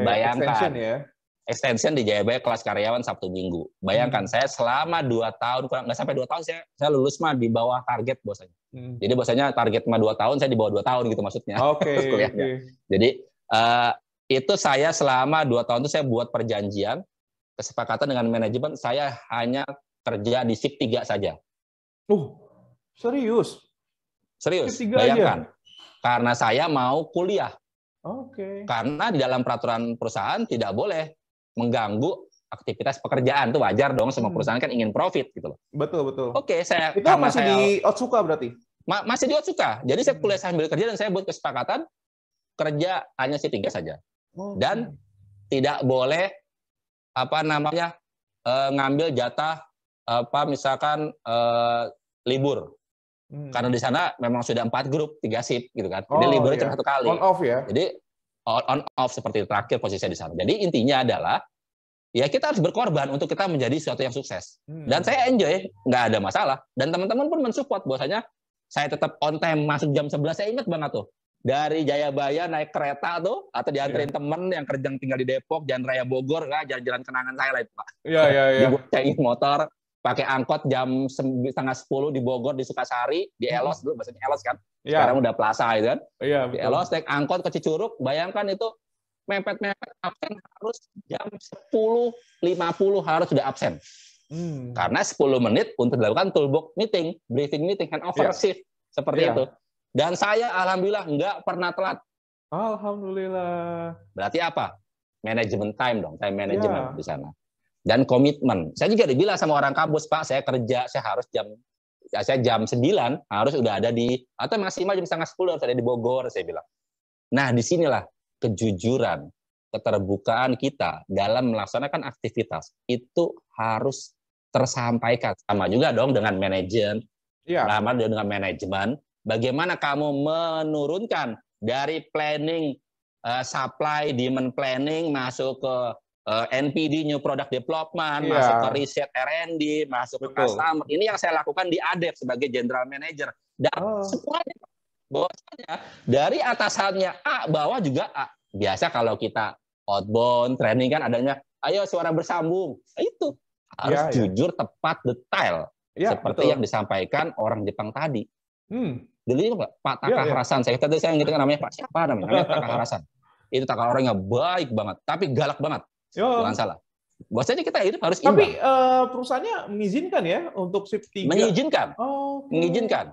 Speaker 2: Bayangkan. Extension ya. Extension di Jayabaya kelas karyawan Sabtu Minggu. Bayangkan saya selama 2 tahun, nggak sampai 2 tahun saya lulus mah di bawah target bosnya. Jadi bosnya target mah 2 tahun, saya di bawah 2 tahun gitu maksudnya. Kuliahnya. Jadi itu saya selama 2 tahun itu saya buat perjanjian, kesepakatan dengan manajemen, saya hanya kerja di shift 3 saja.
Speaker 3: Serius?
Speaker 2: Serius, bayangkan. Aja. Karena saya mau kuliah. Karena di dalam peraturan perusahaan tidak boleh mengganggu aktivitas pekerjaan. Itu wajar dong, semua perusahaan kan ingin profit gitu loh.
Speaker 3: Betul.
Speaker 2: Saya
Speaker 3: itu masih di Otsuka berarti?
Speaker 2: Masih di Otsuka. Jadi saya kuliah sambil kerja dan saya buat kesepakatan kerja hanya shift 3 saja. Dan tidak boleh ngambil jatah misalkan libur. Karena di sana memang sudah 4 grup, 3 shift gitu kan. Jadi liburnya cuma 1 kali.
Speaker 3: On off ya.
Speaker 2: Jadi on off seperti terakhir posisi di sana. Jadi intinya adalah ya kita harus berkorban untuk kita menjadi sesuatu yang sukses. Dan saya enjoy, nggak ada masalah. Dan teman-teman pun mensupport bahwasanya saya tetap on time masuk jam 11. Saya ingat banget tuh. Dari Jayabaya naik kereta tuh atau dianterin temen yang kerja tinggal di Depok, Jalan Raya Bogor, jalan-jalan kenangan saya lah itu, Pak. Diboncengin motor, pakai angkot jam 9:30 di Bogor, di Sukasari, di Elos dulu, bahasanya Elos kan. Sekarang udah Plaza itu kan. Di Elos naik angkot ke Cicurug, bayangkan itu mepet-mepet absen harus jam 10:50 harus sudah absen. Karena 10 menit untuk dilakukan toolbox meeting, briefing meeting, handover shift seperti itu. Dan saya alhamdulillah nggak pernah telat.
Speaker 3: Alhamdulillah.
Speaker 2: Berarti apa? Manajemen time dong, time management di sana. Dan komitmen. Saya juga dibilang sama orang kampus, Pak, saya kerja, saya jam 9 harus udah ada atau maksimal jam 9:30 harus ada di Bogor, saya bilang. Nah, disinilah kejujuran, keterbukaan kita dalam melaksanakan aktivitas itu harus tersampaikan. Sama juga dong dengan manajemen, sama dengan manajemen. Bagaimana kamu menurunkan dari planning, supply, demand planning, masuk ke NPD, New Product Development, masuk ke riset R&D, masuk ke customer. Ini yang saya lakukan di ADEF sebagai General Manager. Dan semuanya, bahwasanya dari atasannya A, bawah juga A. Biasa kalau kita outbound, training kan adanya, ayo suara bersambung. Itu harus jujur, tepat, detail. Seperti yang disampaikan orang Jepang tadi. Dulu itu Pak Takaharasan, saya ngerti namanya Pak siapa namanya Takaharasan. Itu Takaharasan orangnya baik banget, tapi galak banget. Jangan salah. Bahwasanya kita hidup harus imbang.
Speaker 3: Tapi perusahaannya mengizinkan ya untuk shift 3?
Speaker 2: Mengizinkan. Mengizinkan.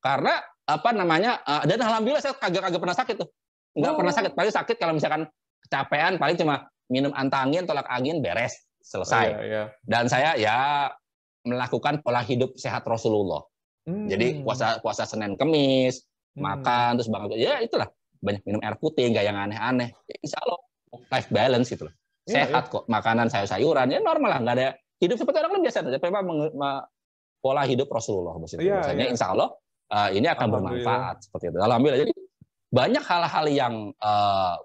Speaker 2: Karena apa namanya? Dan alhamdulillah saya kagak pernah sakit tuh. Nggak pernah sakit. Paling sakit kalau misalkan kecapean, paling cuma minum antangin, tolak angin, beres, selesai. Dan saya ya melakukan pola hidup sehat Rasulullah. Jadi puasa Senin Kemis, makan terus banget. Ya itulah, banyak minum air putih, nggak yang aneh-aneh. Ya, insya Allah life balance gitu loh. Sehat kok, makanan sayur-sayuran, ya normal lah, nggak ada hidup seperti orang biasa saja. Memang pola hidup Rasulullah maksudnya. Insya Allah ini akan bermanfaat seperti itu. Alhamdulillah. Jadi banyak hal-hal yang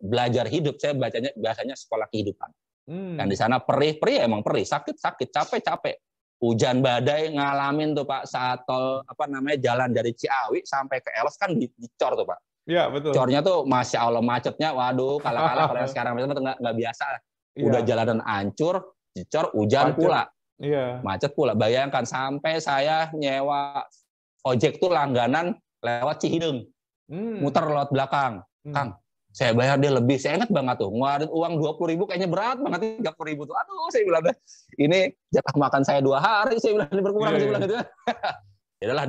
Speaker 2: belajar hidup. Saya biasanya sekolah kehidupan. Dan di sana perih emang perih, sakit, capek. Hujan badai ngalamin tuh Pak saat tol jalan dari Ciawi sampai ke Elos kan dicor tuh Pak.
Speaker 3: Iya betul.
Speaker 2: Cornya tuh masya Allah macetnya, waduh kalah kalau yang sekarang nggak biasa. Udah jalanan hancur, dicor, hujan pula, macet pula. Bayangkan sampai saya nyewa ojek tuh langganan lewat Cihideng, muter lewat belakang. Kang, saya bayar dia lebih. Saya ingat banget tuh, ngeluarin uang 20.000 kayaknya berat banget, 30.000 tuh. Aduh, saya bilang ini jatah makan saya 2 hari. Saya bilang ini berkurang, saya bilang gitu. Ya udahlah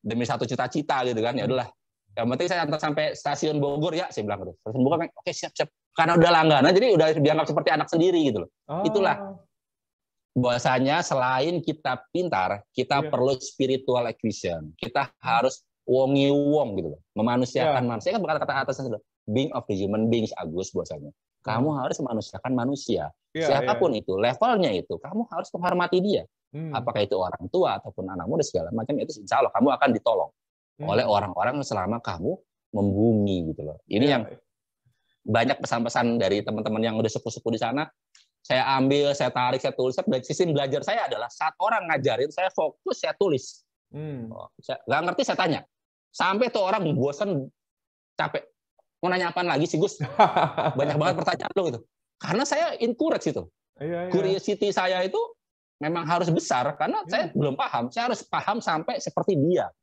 Speaker 2: demi satu cita-cita gitu kan. Ya udahlah. Yang penting saya antar sampai stasiun Bogor ya, saya bilang gitu. Stasiun Bogor, oke siap. Karena udah langganan, jadi udah dianggap seperti anak sendiri gitu loh. Itulah bahwasanya selain kita pintar, kita perlu spiritual acquisition. Kita harus wongi wong gitu loh, memanusiakan manusia. Kan berkata-kata atasnya being of the human beings, Agus bahwasanya. Kamu harus memanusiakan manusia. Siapapun itu, levelnya itu, kamu harus menghormati dia. Apakah itu orang tua ataupun anak muda segala macam, itu insya Allah kamu akan ditolong oleh orang-orang selama kamu membumi gitu loh. Ini yang banyak pesan-pesan dari teman-teman yang udah sepuh-sepuh di sana. Saya ambil, saya tarik, saya tulis. Sistem belajar saya adalah saat orang ngajarin, saya fokus, saya tulis. Saya nggak ngerti, saya tanya. Sampai tuh orang bosan, capek. Mau nanya apaan lagi sih, Gus? Banyak banget pertanyaan lo gitu. Karena saya encourage itu. Curiosity saya itu memang harus besar, karena saya belum paham. Saya harus paham sampai seperti dia.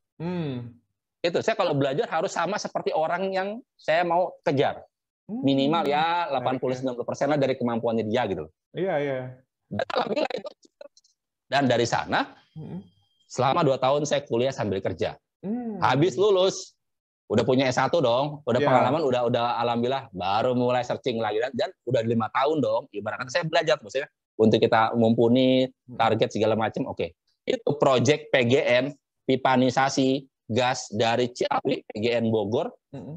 Speaker 2: Itu saya kalau belajar harus sama seperti orang yang saya mau kejar. Minimal ya 80-90% lah dari kemampuannya dia gitu. Dan alhamdulillah itu. Dan dari sana selama 2 tahun saya kuliah sambil kerja. Habis lulus udah punya S1 dong, udah pengalaman, udah alhamdulillah baru mulai searching lagi dan udah 5 tahun dong. Ibaratnya saya belajar maksudnya untuk kita mumpuni target segala macam. Oke. Itu project PGN pipanisasi gas dari Ciawi, PGN Bogor,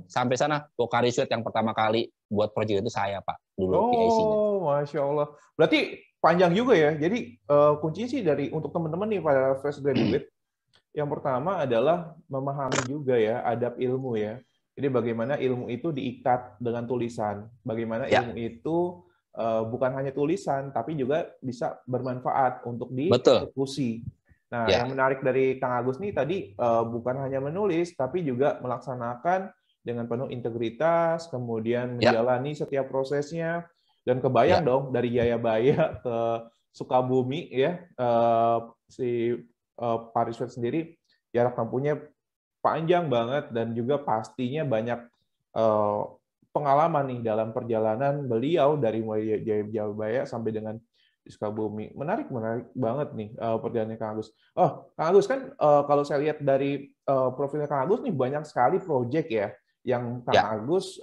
Speaker 2: sampai sana Pocari Sweat yang pertama kali buat proyek itu saya Pak dulu PIC-nya.
Speaker 3: Masya Allah. Berarti panjang juga ya. Jadi kuncinya sih untuk teman-teman nih pada fresh graduate, yang pertama adalah memahami juga ya adab ilmu ya. Jadi bagaimana ilmu itu diikat dengan tulisan, bagaimana ilmu itu bukan hanya tulisan, tapi juga bisa bermanfaat untuk dieksekusi. Nah, yang menarik dari Kang Agus nih tadi bukan hanya menulis, tapi juga melaksanakan dengan penuh integritas, kemudian menjalani setiap prosesnya, dan kebayang dong dari Jayabaya ke Sukabumi ya, si Paris Sweat sendiri jarak tempuhnya panjang banget dan juga pastinya banyak pengalaman nih dalam perjalanan beliau dari mulai Jayabaya sampai dengan Sukabumi. Menarik banget nih perjalanannya Kang Agus. Kang Agus kan kalau saya lihat dari profilnya Kang Agus nih banyak sekali proyek ya yang Kang Agus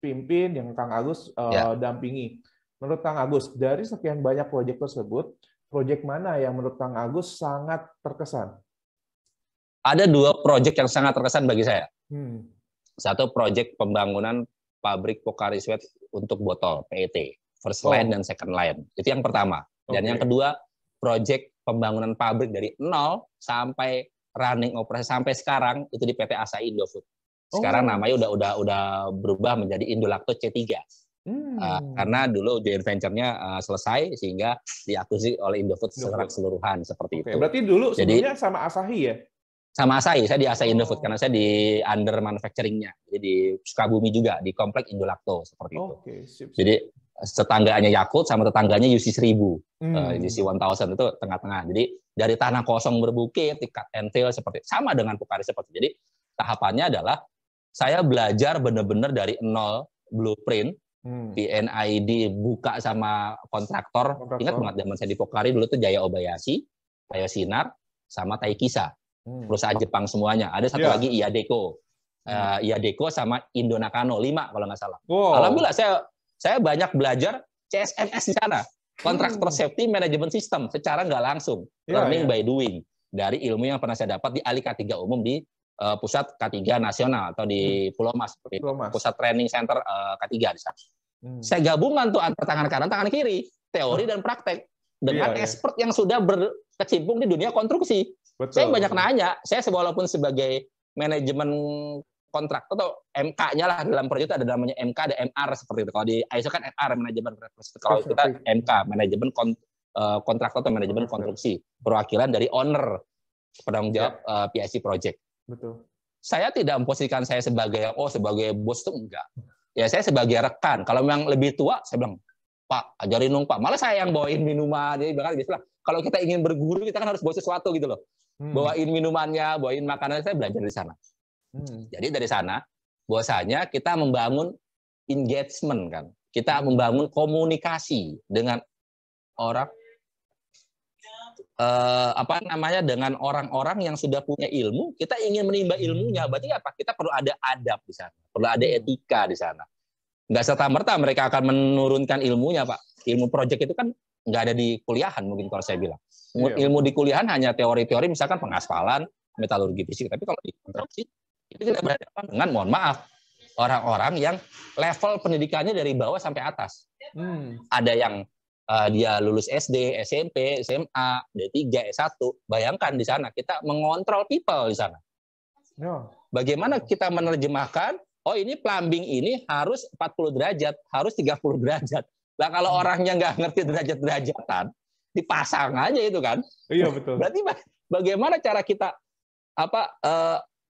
Speaker 3: pimpin, yang Kang Agus dampingi. Menurut Kang Agus, dari sekian banyak proyek tersebut, proyek mana yang menurut Kang Agus sangat terkesan?
Speaker 2: Ada 2 proyek yang sangat terkesan bagi saya. Satu proyek pembangunan pabrik Pocari Sweat untuk botol PET. First line dan second line. Itu yang pertama. Dan yang kedua, proyek pembangunan pabrik dari 0 sampai running operasi sampai sekarang itu di PT Asahi Indofood. Sekarang namanya udah berubah menjadi Indolacto C3. Karena dulu joint venture-nya selesai sehingga diakuisisi oleh Indofood secara keseluruhan seperti itu.
Speaker 3: Berarti dulu sebelumnya sama Asahi ya?
Speaker 2: Sama Asahi, saya di Asahi Indofood karena saya di under manufacturing-nya. Jadi di Sukabumi juga di komplek Indolacto seperti itu.
Speaker 3: Sip.
Speaker 2: Jadi tetangganya Yakult sama tetangganya UC 1000. UC 1000 itu tengah-tengah. Jadi dari tanah kosong berbukit, cut and fill seperti sama dengan Pocari seperti. Jadi tahapannya adalah saya belajar benar-benar dari nol, blueprint, PNID buka sama kontraktor. Ingat banget zaman saya di Pocari dulu tuh Jaya Obayashi, Jaya Sinar, sama Taikisa. Perusahaan Jepang semuanya. Ada satu lagi Iadeko. Iadeko sama Indo Nakano 5 kalau nggak salah. Alhamdulillah saya banyak belajar CSMS di sana. Contractor Safety Management System secara nggak langsung. Learning by doing. Dari ilmu yang pernah saya dapat di ALI K3 Umum di pusat K3 nasional atau di Pulau Mas, pusat training center K3 di sana. Saya gabungan tuh antara tangan kanan, tangan kiri, teori dan praktek dengan expert yang sudah berkecimpung di dunia konstruksi. Saya banyak nanya, saya walaupun sebagai manajemen kontrak atau MK-nya lah dalam proyek itu ada namanya MK, ada MR seperti itu. Kalau di ISO kan MR manajemen, kalau kita MK manajemen kontraktor atau manajemen konstruksi, perwakilan dari owner penanggung jawab PIC project.
Speaker 3: Betul.
Speaker 2: Saya tidak memposisikan saya sebagai sebagai bos itu enggak. Ya saya sebagai rekan. Kalau memang lebih tua, saya bilang, Pak, ajarin dong Pak. Malah saya yang bawain minuman. Jadi bahkan biasalah. Kalau kita ingin berguru, kita kan harus bawa sesuatu gitu loh. Bawain minumannya, bawain makanan. Saya belajar dari sana. Jadi dari sana, bahwasanya kita membangun engagement kan. Kita membangun komunikasi dengan orang dengan orang-orang yang sudah punya ilmu, kita ingin menimba ilmunya. Berarti apa? Kita perlu ada adab di sana, perlu ada etika di sana. Nggak serta-merta mereka akan menurunkan ilmunya, Pak. Ilmu proyek itu kan nggak ada di kuliahan, mungkin kalau saya bilang. Ilmu di kuliahan hanya teori-teori, misalkan pengaspalan, metalurgi fisik. Tapi kalau di konstruksi, itu kita berhadapan dengan, mohon maaf, orang-orang yang level pendidikannya dari bawah sampai atas. Ada yang dia lulus SD, SMP, SMA, D3, S1. Bayangkan di sana kita mengontrol people di sana. Bagaimana kita menerjemahkan, ini plumbing ini harus 40 derajat, harus 30 derajat. Lah kalau orangnya nggak ngerti derajat-derajatan, dipasang aja itu kan.
Speaker 3: Iya betul.
Speaker 2: Berarti bagaimana cara kita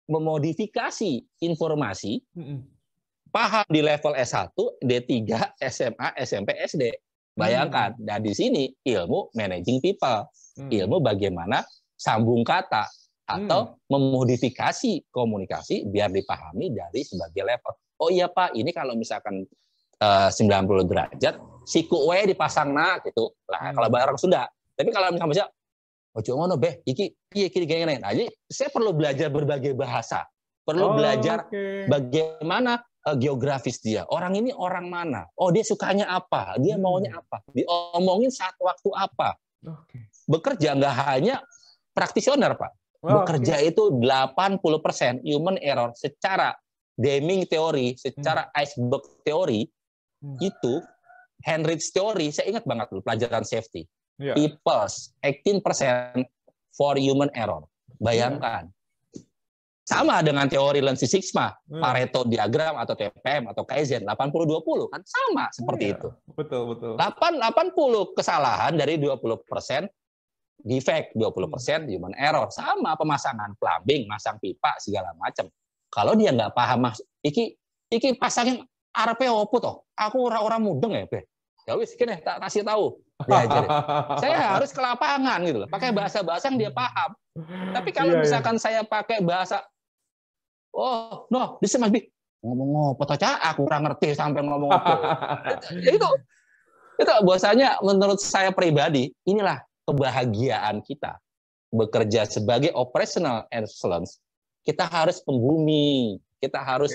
Speaker 2: memodifikasi informasi, paham di level S1, D3, SMA, SMP, SD. Bayangkan, dan di sini ilmu managing people, ilmu bagaimana sambung kata atau memodifikasi komunikasi biar dipahami dari sebagai level. Oh iya Pak, ini kalau misalkan 90 derajat, siku we dipasang gitu. Lah kalau barang sudah. Tapi kalau misalnya ojo ngono beh, iki piye gini. Nah, jadi saya perlu belajar berbagai bahasa. Perlu belajar bagaimana geografis dia. Orang ini orang mana? Oh, dia sukanya apa? Dia maunya apa? Diomongin saat waktu apa? Bekerja nggak hanya praktisioner, Pak. Bekerja itu 80% human error secara Deming teori, secara iceberg teori, itu Henrich teori, saya ingat banget dulu pelajaran safety. People's 18% for human error. Bayangkan. Sama dengan teori Lean Six Sigma, Pareto diagram atau TPM atau Kaizen 80-20 kan sama seperti itu.
Speaker 3: Betul.
Speaker 2: 80 kesalahan dari 20% defect, 20% human error. Sama pemasangan plumbing, masang pipa segala macam. Kalau dia nggak paham iki pasangin arepe opo toh? Aku orang mudeng ya, Be. Ya wis kene tak kasih tahu. Diajarin. Saya harus ke lapangan gitu loh, pakai bahasa-bahasa yang dia paham. Tapi kalau misalkan saya pakai bahasa this must be ngomong apa toh Cak? Aku kurang ngerti sampai ngomong apa. itu bahwasanya menurut saya pribadi, inilah kebahagiaan kita bekerja sebagai operational excellence. Kita harus pembumi, kita harus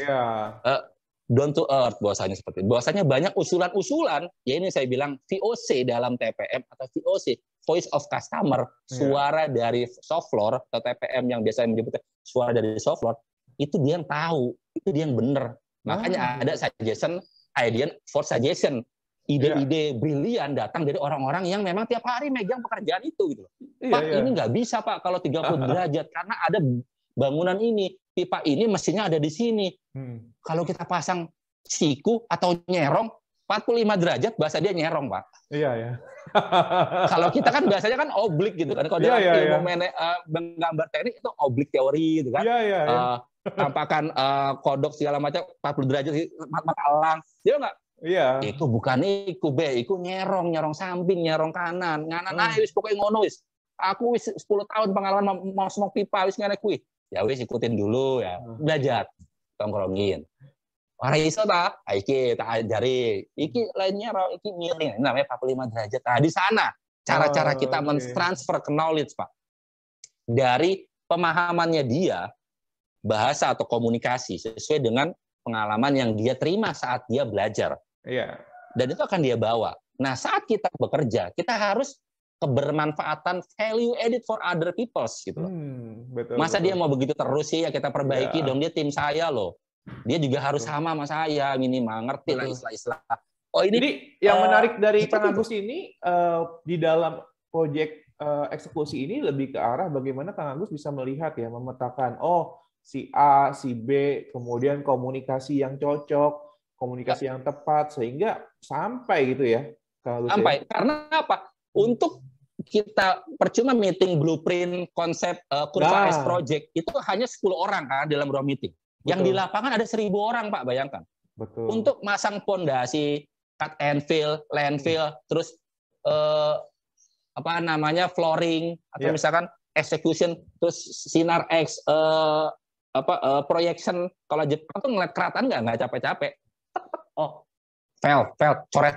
Speaker 2: down to earth bahwasanya seperti itu. Bahwasanya banyak usulan-usulan, ya ini saya bilang VOC dalam TPM atau VOC, voice of customer, suara dari shop floor atau TPM yang biasanya menyebutnya suara dari shop floor. Itu dia yang tahu, itu dia yang benar. Makanya ada suggestion, idea for suggestion, ide-ide brilian datang dari orang-orang yang memang tiap hari megang pekerjaan itu gitu. Pak, ini nggak bisa Pak kalau 30 derajat karena ada bangunan ini, pipa ini mestinya ada di sini. Kalau kita pasang siku atau nyerong, 45 derajat bahasa dia nyerong, Pak.
Speaker 3: Iya, ya.
Speaker 2: Kalau kita kan biasanya kan oblik gitu kan. Kalau dalam ilmu menggambar teknik itu oblik teori gitu kan. Tampakan kodok segala macam 40 derajat mata elang. Dia enggak?
Speaker 3: Iya.
Speaker 2: Itu bukan iku be, iku nyerong samping, nyerong kanan. Nganan ae wis pokoke ngono wis. Aku wis 10 tahun pengalaman mau semok pipa wis ngene kuwi. Ya wis ikutin dulu ya. Belajar. Tongkrongin. Ora iso ta? Iki tak ajari. Iki lainnya iki miring. Ini namanya 45 derajat. Nah, di sana cara-cara kita mentransfer knowledge, Pak. Dari pemahamannya dia, bahasa atau komunikasi sesuai dengan pengalaman yang dia terima saat dia belajar.
Speaker 3: Iya.
Speaker 2: Dan itu akan dia bawa. Nah, saat kita bekerja, kita harus kebermanfaatan value added for other people gitu.
Speaker 3: Betul,
Speaker 2: Masa dia mau begitu terus sih, ya kita perbaiki dong, dia tim saya loh. Dia juga harus sama saya minimal, ngerti lah istilah-istilah. Oh ini.
Speaker 3: Jadi yang menarik dari Kang Agus ini di dalam proyek eksekusi ini lebih ke arah bagaimana Kang Agus bisa melihat ya, memetakan si A, si B, kemudian komunikasi yang cocok, komunikasi yang tepat sehingga sampai gitu ya, Kang Agus.
Speaker 2: Sampai. Karena apa? Untuk kita percuma meeting blueprint konsep kurva S project itu hanya 10 orang kan dalam ruang meeting. Yang di lapangan ada 1.000 orang, Pak, bayangkan.
Speaker 3: Betul.
Speaker 2: Untuk masang pondasi, cut and fill, landfill, terus flooring atau misalkan execution, terus sinar X, projection. Kalau Jepang tuh ngeliat keratan nggak capek-capek. Coret.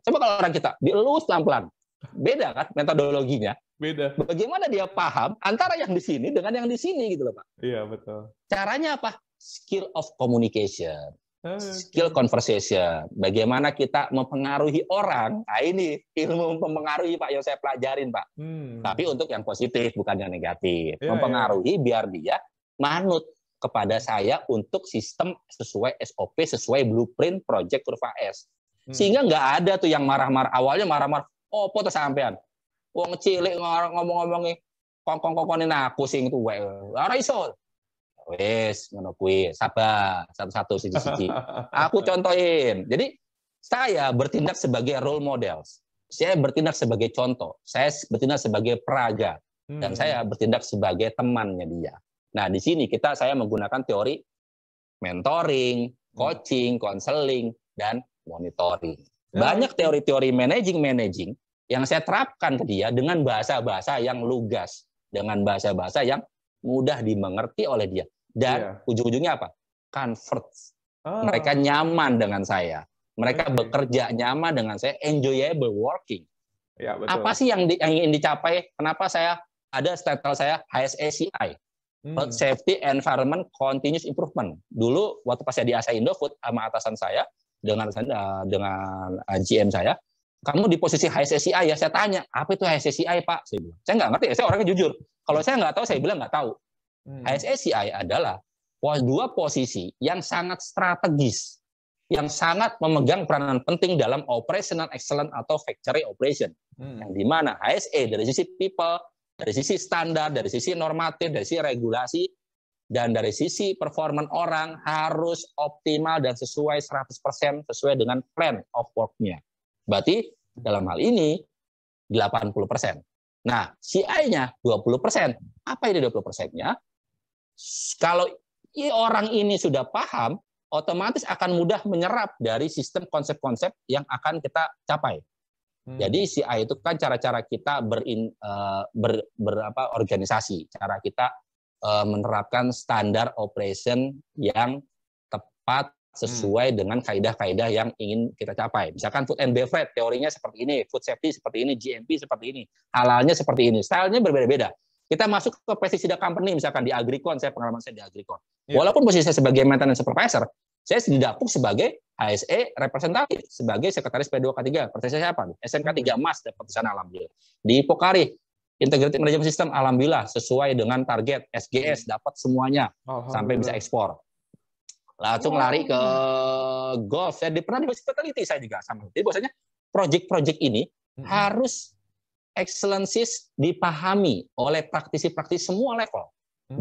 Speaker 2: Coba kalau orang kita dielus pelan-pelan. Beda kan metodologinya?
Speaker 3: Beda.
Speaker 2: Bagaimana dia paham antara yang di sini dengan yang di sini gitu loh, Pak.
Speaker 3: Iya, betul.
Speaker 2: Caranya apa? Skill of communication, skill conversation. Bagaimana kita mempengaruhi orang? Nah, ini ilmu mempengaruhi, Pak, yang saya pelajarin, Pak. Tapi untuk yang positif, bukan yang negatif. Mempengaruhi biar dia manut kepada saya untuk sistem sesuai SOP, sesuai blueprint project kurva S. Sehingga nggak ada tuh yang marah-marah. Awalnya marah-marah. Apa tuh sampean? Wong cilik ngomong-ngomongi kongkong-kongkonin aku sing tuwek. Ora iso. Wes, ngono kuwi. Sabar, satu-satu siji-siji. Aku contohin. Jadi saya bertindak sebagai role models. Saya bertindak sebagai contoh. Saya bertindak sebagai peraga. Dan saya bertindak sebagai temannya dia. Nah, di sini saya menggunakan teori mentoring, coaching, counseling, dan monitoring. Banyak teori-teori managing yang saya terapkan ke dia dengan bahasa-bahasa yang lugas. Dengan bahasa-bahasa yang mudah dimengerti oleh dia. Dan ujung-ujungnya apa? Convert. Mereka nyaman dengan saya. Mereka bekerja nyaman dengan saya. Enjoyable working.
Speaker 3: Ya, betul.
Speaker 2: Apa sih yang ingin dicapai? Kenapa saya ada title saya HSECI? Health Safety Environment Continuous Improvement. Dulu waktu pas saya di ASA Indofood sama atasan saya, dengan GM saya, kamu di posisi HSECI ya? Saya tanya, apa itu HSECI, Pak? Saya bilang, saya nggak ngerti, saya orangnya jujur. Kalau saya nggak tahu, saya bilang nggak tahu. HSECI adalah dua posisi yang sangat strategis, yang sangat memegang peranan penting dalam operational excellence atau factory operation. Yang di mana HSE dari sisi people, dari sisi standar, dari sisi normatif, dari sisi regulasi, dan dari sisi performan orang harus optimal dan sesuai 100% sesuai dengan plan of work-nya. Berarti dalam hal ini 80%. Nah, CI-nya 20%. Apa ini 20%-nya? Kalau orang ini sudah paham, otomatis akan mudah menyerap dari sistem konsep-konsep yang akan kita capai. Jadi CI itu kan cara-cara kita organisasi, cara kita menerapkan standar operation yang tepat sesuai dengan kaidah-kaidah yang ingin kita capai. Misalkan food and beverage, teorinya seperti ini, food safety seperti ini, GMP seperti ini, halalnya seperti ini, stylenya berbeda-beda. Kita masuk ke pesticida company, misalkan di Agricon, pengalaman saya di Agricon. Walaupun posisi saya sebagai maintenance supervisor, saya didapuk sebagai HSE representatif, sebagai sekretaris P2K3. Persis siapa? SMK 3 Emas dapat di sana, alhamdulillah. Di Pokari, Integrated Management System, alhamdulillah sesuai dengan target SGS, dapat semuanya sampai bisa ekspor. Langsung lari ke golf. Saya pernah di hospitality saya juga sama. Jadi bahwasanya project-project ini harus excellencies dipahami oleh praktisi-praktisi semua level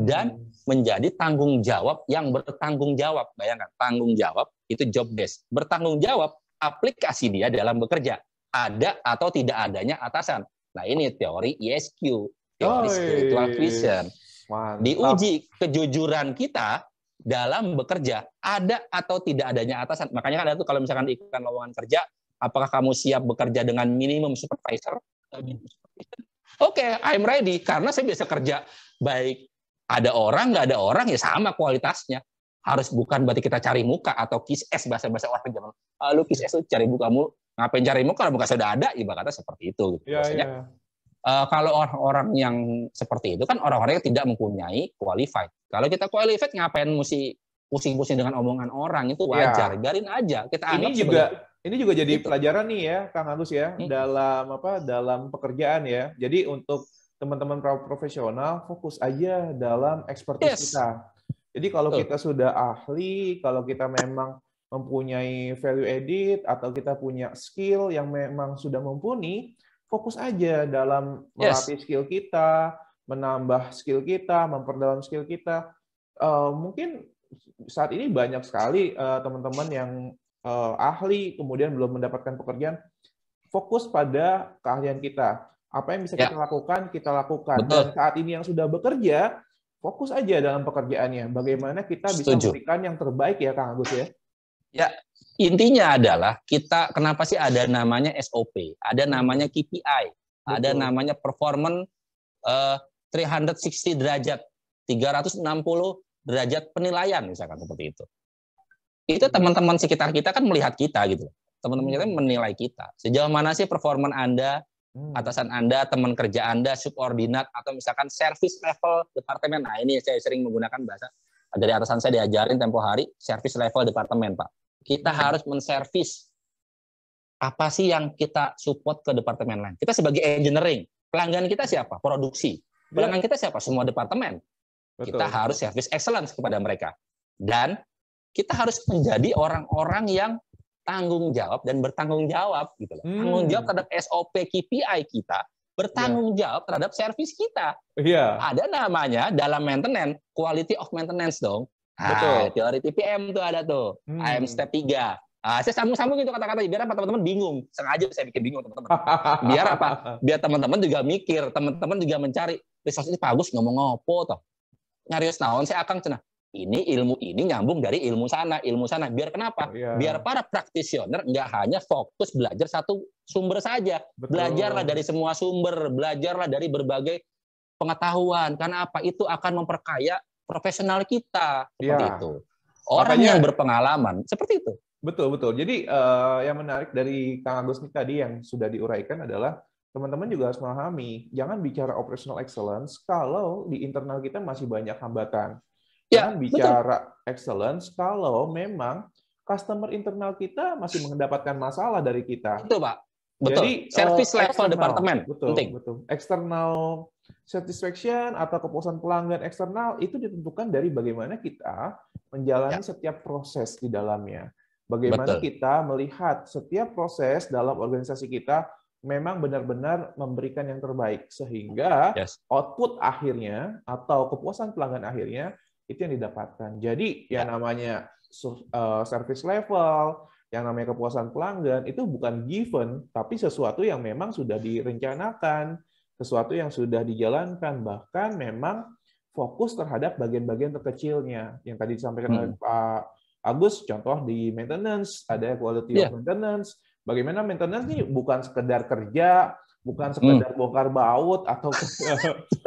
Speaker 2: dan menjadi tanggung jawab yang bertanggung jawab. Bayangkan, tanggung jawab itu job desk. Bertanggung jawab aplikasi dia dalam bekerja. Ada atau tidak adanya atasan. Nah, ini teori ESQ, teori spiritual Christian.
Speaker 3: Mantap.
Speaker 2: Diuji kejujuran kita dalam bekerja, ada atau tidak adanya atasan. Makanya kan ada tuh kalau misalkan iklan lowongan kerja, apakah kamu siap bekerja dengan minimum supervisor? Oke, I'm ready. Karena saya biasa kerja baik ada orang, nggak ada orang, ya sama kualitasnya. Harus bukan berarti kita cari muka atau kiss ass, bahasa-bahasa orang zaman. Lu kiss ass, lu cari muka mulu. Ngapain cari muka kalau muka sudah ada? Ibaratnya seperti itu. Biasanya. Kalau orang-orang yang seperti itu kan orang-orang yang tidak mempunyai qualified. Kalau kita qualified, ngapain mesti pusing-pusing dengan omongan orang? Itu wajar. Biarin aja. Kita
Speaker 3: ini juga jadi pelajaran nih ya, Kang Agus ya, dalam pekerjaan ya. Jadi untuk teman-teman profesional, fokus aja dalam expertise kita. Jadi kalau kita sudah ahli, kalau kita memang mempunyai value added atau kita punya skill yang memang sudah mumpuni, fokus aja dalam melatih skill kita, menambah skill kita, memperdalam skill kita. Mungkin saat ini banyak sekali teman-teman yang ahli, kemudian belum mendapatkan pekerjaan. Fokus pada keahlian kita. Apa yang bisa kita lakukan, kita lakukan. Dan saat ini yang sudah bekerja, fokus aja dalam pekerjaannya. Bagaimana kita bisa memberikan yang terbaik ya, Kang Agus ya? Ya, intinya adalah kita kenapa sih ada namanya SOP, ada namanya KPI, ada namanya performance 360 derajat, 360 derajat penilaian misalkan seperti itu. Itu teman-teman sekitar kita kan melihat kita gitu. Teman-teman kita menilai kita. Sejauh mana sih performan Anda, atasan Anda, teman kerja Anda, subordinat atau misalkan service level departemen. Nah, ini saya sering menggunakan bahasa dari atasan saya diajarin tempo hari, service level departemen, Pak. Kita harus menservis apa sih yang kita support ke departemen lain. Kita sebagai engineering, pelanggan kita siapa? Produksi. Pelanggan kita siapa? Semua departemen. Kita harus service excellence kepada mereka. Dan kita harus menjadi orang-orang yang tanggung jawab dan bertanggung jawab. Gitu. Tanggung jawab terhadap SOP KPI kita, bertanggung jawab terhadap service kita. Ada namanya dalam maintenance, quality of maintenance dong. Teori TPM tuh ada tuh. IM step 3. Saya sambung-sambung gitu kata-kata biar apa teman-teman bingung. Sengaja saya bikin bingung teman-teman. Biar apa? Biar teman-teman juga mikir, teman-teman juga mencari. Resource ini bagus ngomong ngopo toh. Nyarius naon saya akan cenah. Ini ilmu ini nyambung dari ilmu sana. Biar kenapa? Biar para practitioner nggak hanya fokus belajar satu sumber saja. Belajarlah dari semua sumber, belajarlah dari berbagai pengetahuan. Karena apa? Itu akan memperkaya profesional kita seperti itu. Orang yang berpengalaman seperti itu. Betul. Jadi yang menarik dari Kang Agus tadi yang sudah diuraikan adalah teman-teman juga harus memahami, jangan bicara operational excellence kalau di internal kita masih banyak hambatan. Jangan bicara excellence kalau memang customer internal kita masih mendapatkan masalah dari kita. Betul, Pak. Betul. Jadi service level departemen penting. Betul. External satisfaction atau kepuasan pelanggan eksternal itu ditentukan dari bagaimana kita menjalani setiap proses di dalamnya. Bagaimana kita melihat setiap proses dalam organisasi kita memang benar-benar memberikan yang terbaik sehingga output akhirnya atau kepuasan pelanggan akhirnya itu yang didapatkan. Jadi yang namanya service level, yang namanya kepuasan pelanggan itu bukan given, tapi sesuatu yang memang sudah direncanakan, sesuatu yang sudah dijalankan, bahkan memang fokus terhadap bagian-bagian terkecilnya. Yang tadi disampaikan oleh Pak Agus, contoh di maintenance, ada quality of maintenance. Bagaimana maintenance ini bukan sekedar kerja, bukan sekedar bongkar baut atau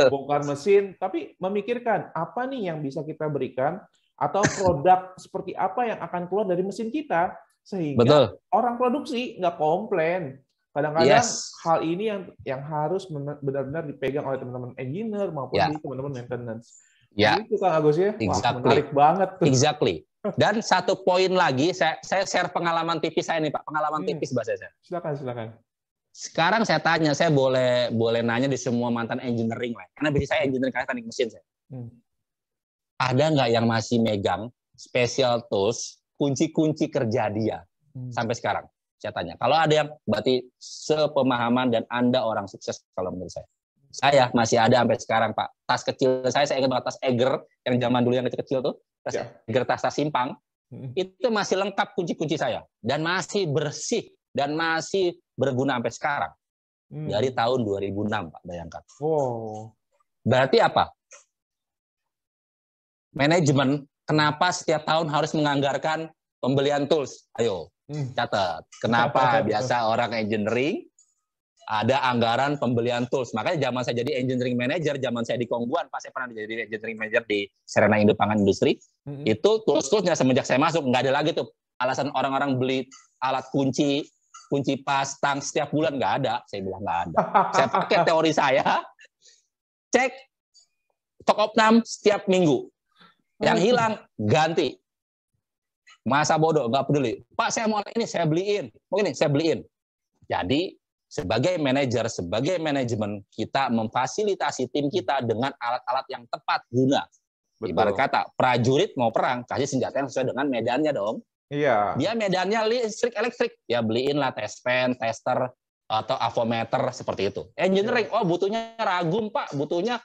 Speaker 3: bongkar mesin, tapi memikirkan apa nih yang bisa kita berikan atau produk seperti apa yang akan keluar dari mesin kita sehingga orang produksi nggak komplain. Kadang-kadang hal ini yang harus benar-benar dipegang oleh teman-teman engineer maupun teman-teman maintenance. Itu Kang Agus ya, menarik banget. Dan satu poin lagi, saya share pengalaman tipis saya nih Pak, pengalaman tipis bahasa saya. Silakan. Sekarang saya tanya, saya boleh nanya di semua mantan engineering lah, karena basic saya engineering karena teknik mesin saya. Ada nggak yang masih megang special tools, kunci-kunci kerja dia sampai sekarang? Saya tanya. Kalau ada yang berarti sepemahaman dan Anda orang sukses kalau menurut saya. Saya masih ada sampai sekarang Pak. Tas kecil saya ingat banget tas Eger yang zaman dulu yang kecil-kecil tuh. Tas Eger, tas simpang.
Speaker 2: itu masih lengkap kunci-kunci saya dan masih bersih dan masih berguna sampai sekarang. Dari tahun 2006, Pak, bayangkan.
Speaker 3: Wow.
Speaker 2: Berarti apa? Manajemen kenapa setiap tahun harus menganggarkan pembelian tools? Ayo, catat. Kenapa biasa orang engineering ada anggaran pembelian tools. Makanya zaman saya jadi engineering manager, zaman saya di Kongguan, pas saya pernah jadi engineering manager di Serena Indo Pangan Industri, itu tools-toolsnya semenjak saya masuk, nggak ada lagi tuh alasan orang-orang beli alat kunci pas, tang setiap bulan, nggak ada. Saya bilang nggak ada. Saya pakai teori saya, cek stock of name setiap minggu. Yang hilang, ganti. Masa bodoh, nggak peduli. Pak, saya mau ini, saya beliin. Mau ini, saya beliin. Jadi, sebagai manajer, sebagai manajemen, kita memfasilitasi tim kita dengan alat-alat yang tepat guna. Betul. Ibarat kata, prajurit mau perang, kasih senjata yang sesuai dengan medannya dong.
Speaker 3: Iya.
Speaker 2: Dia medannya listrik, elektrik. Ya beliin lah test pen, tester, atau avometer, seperti itu. Engineering, oh butuhnya ragum, Pak. Butuhnya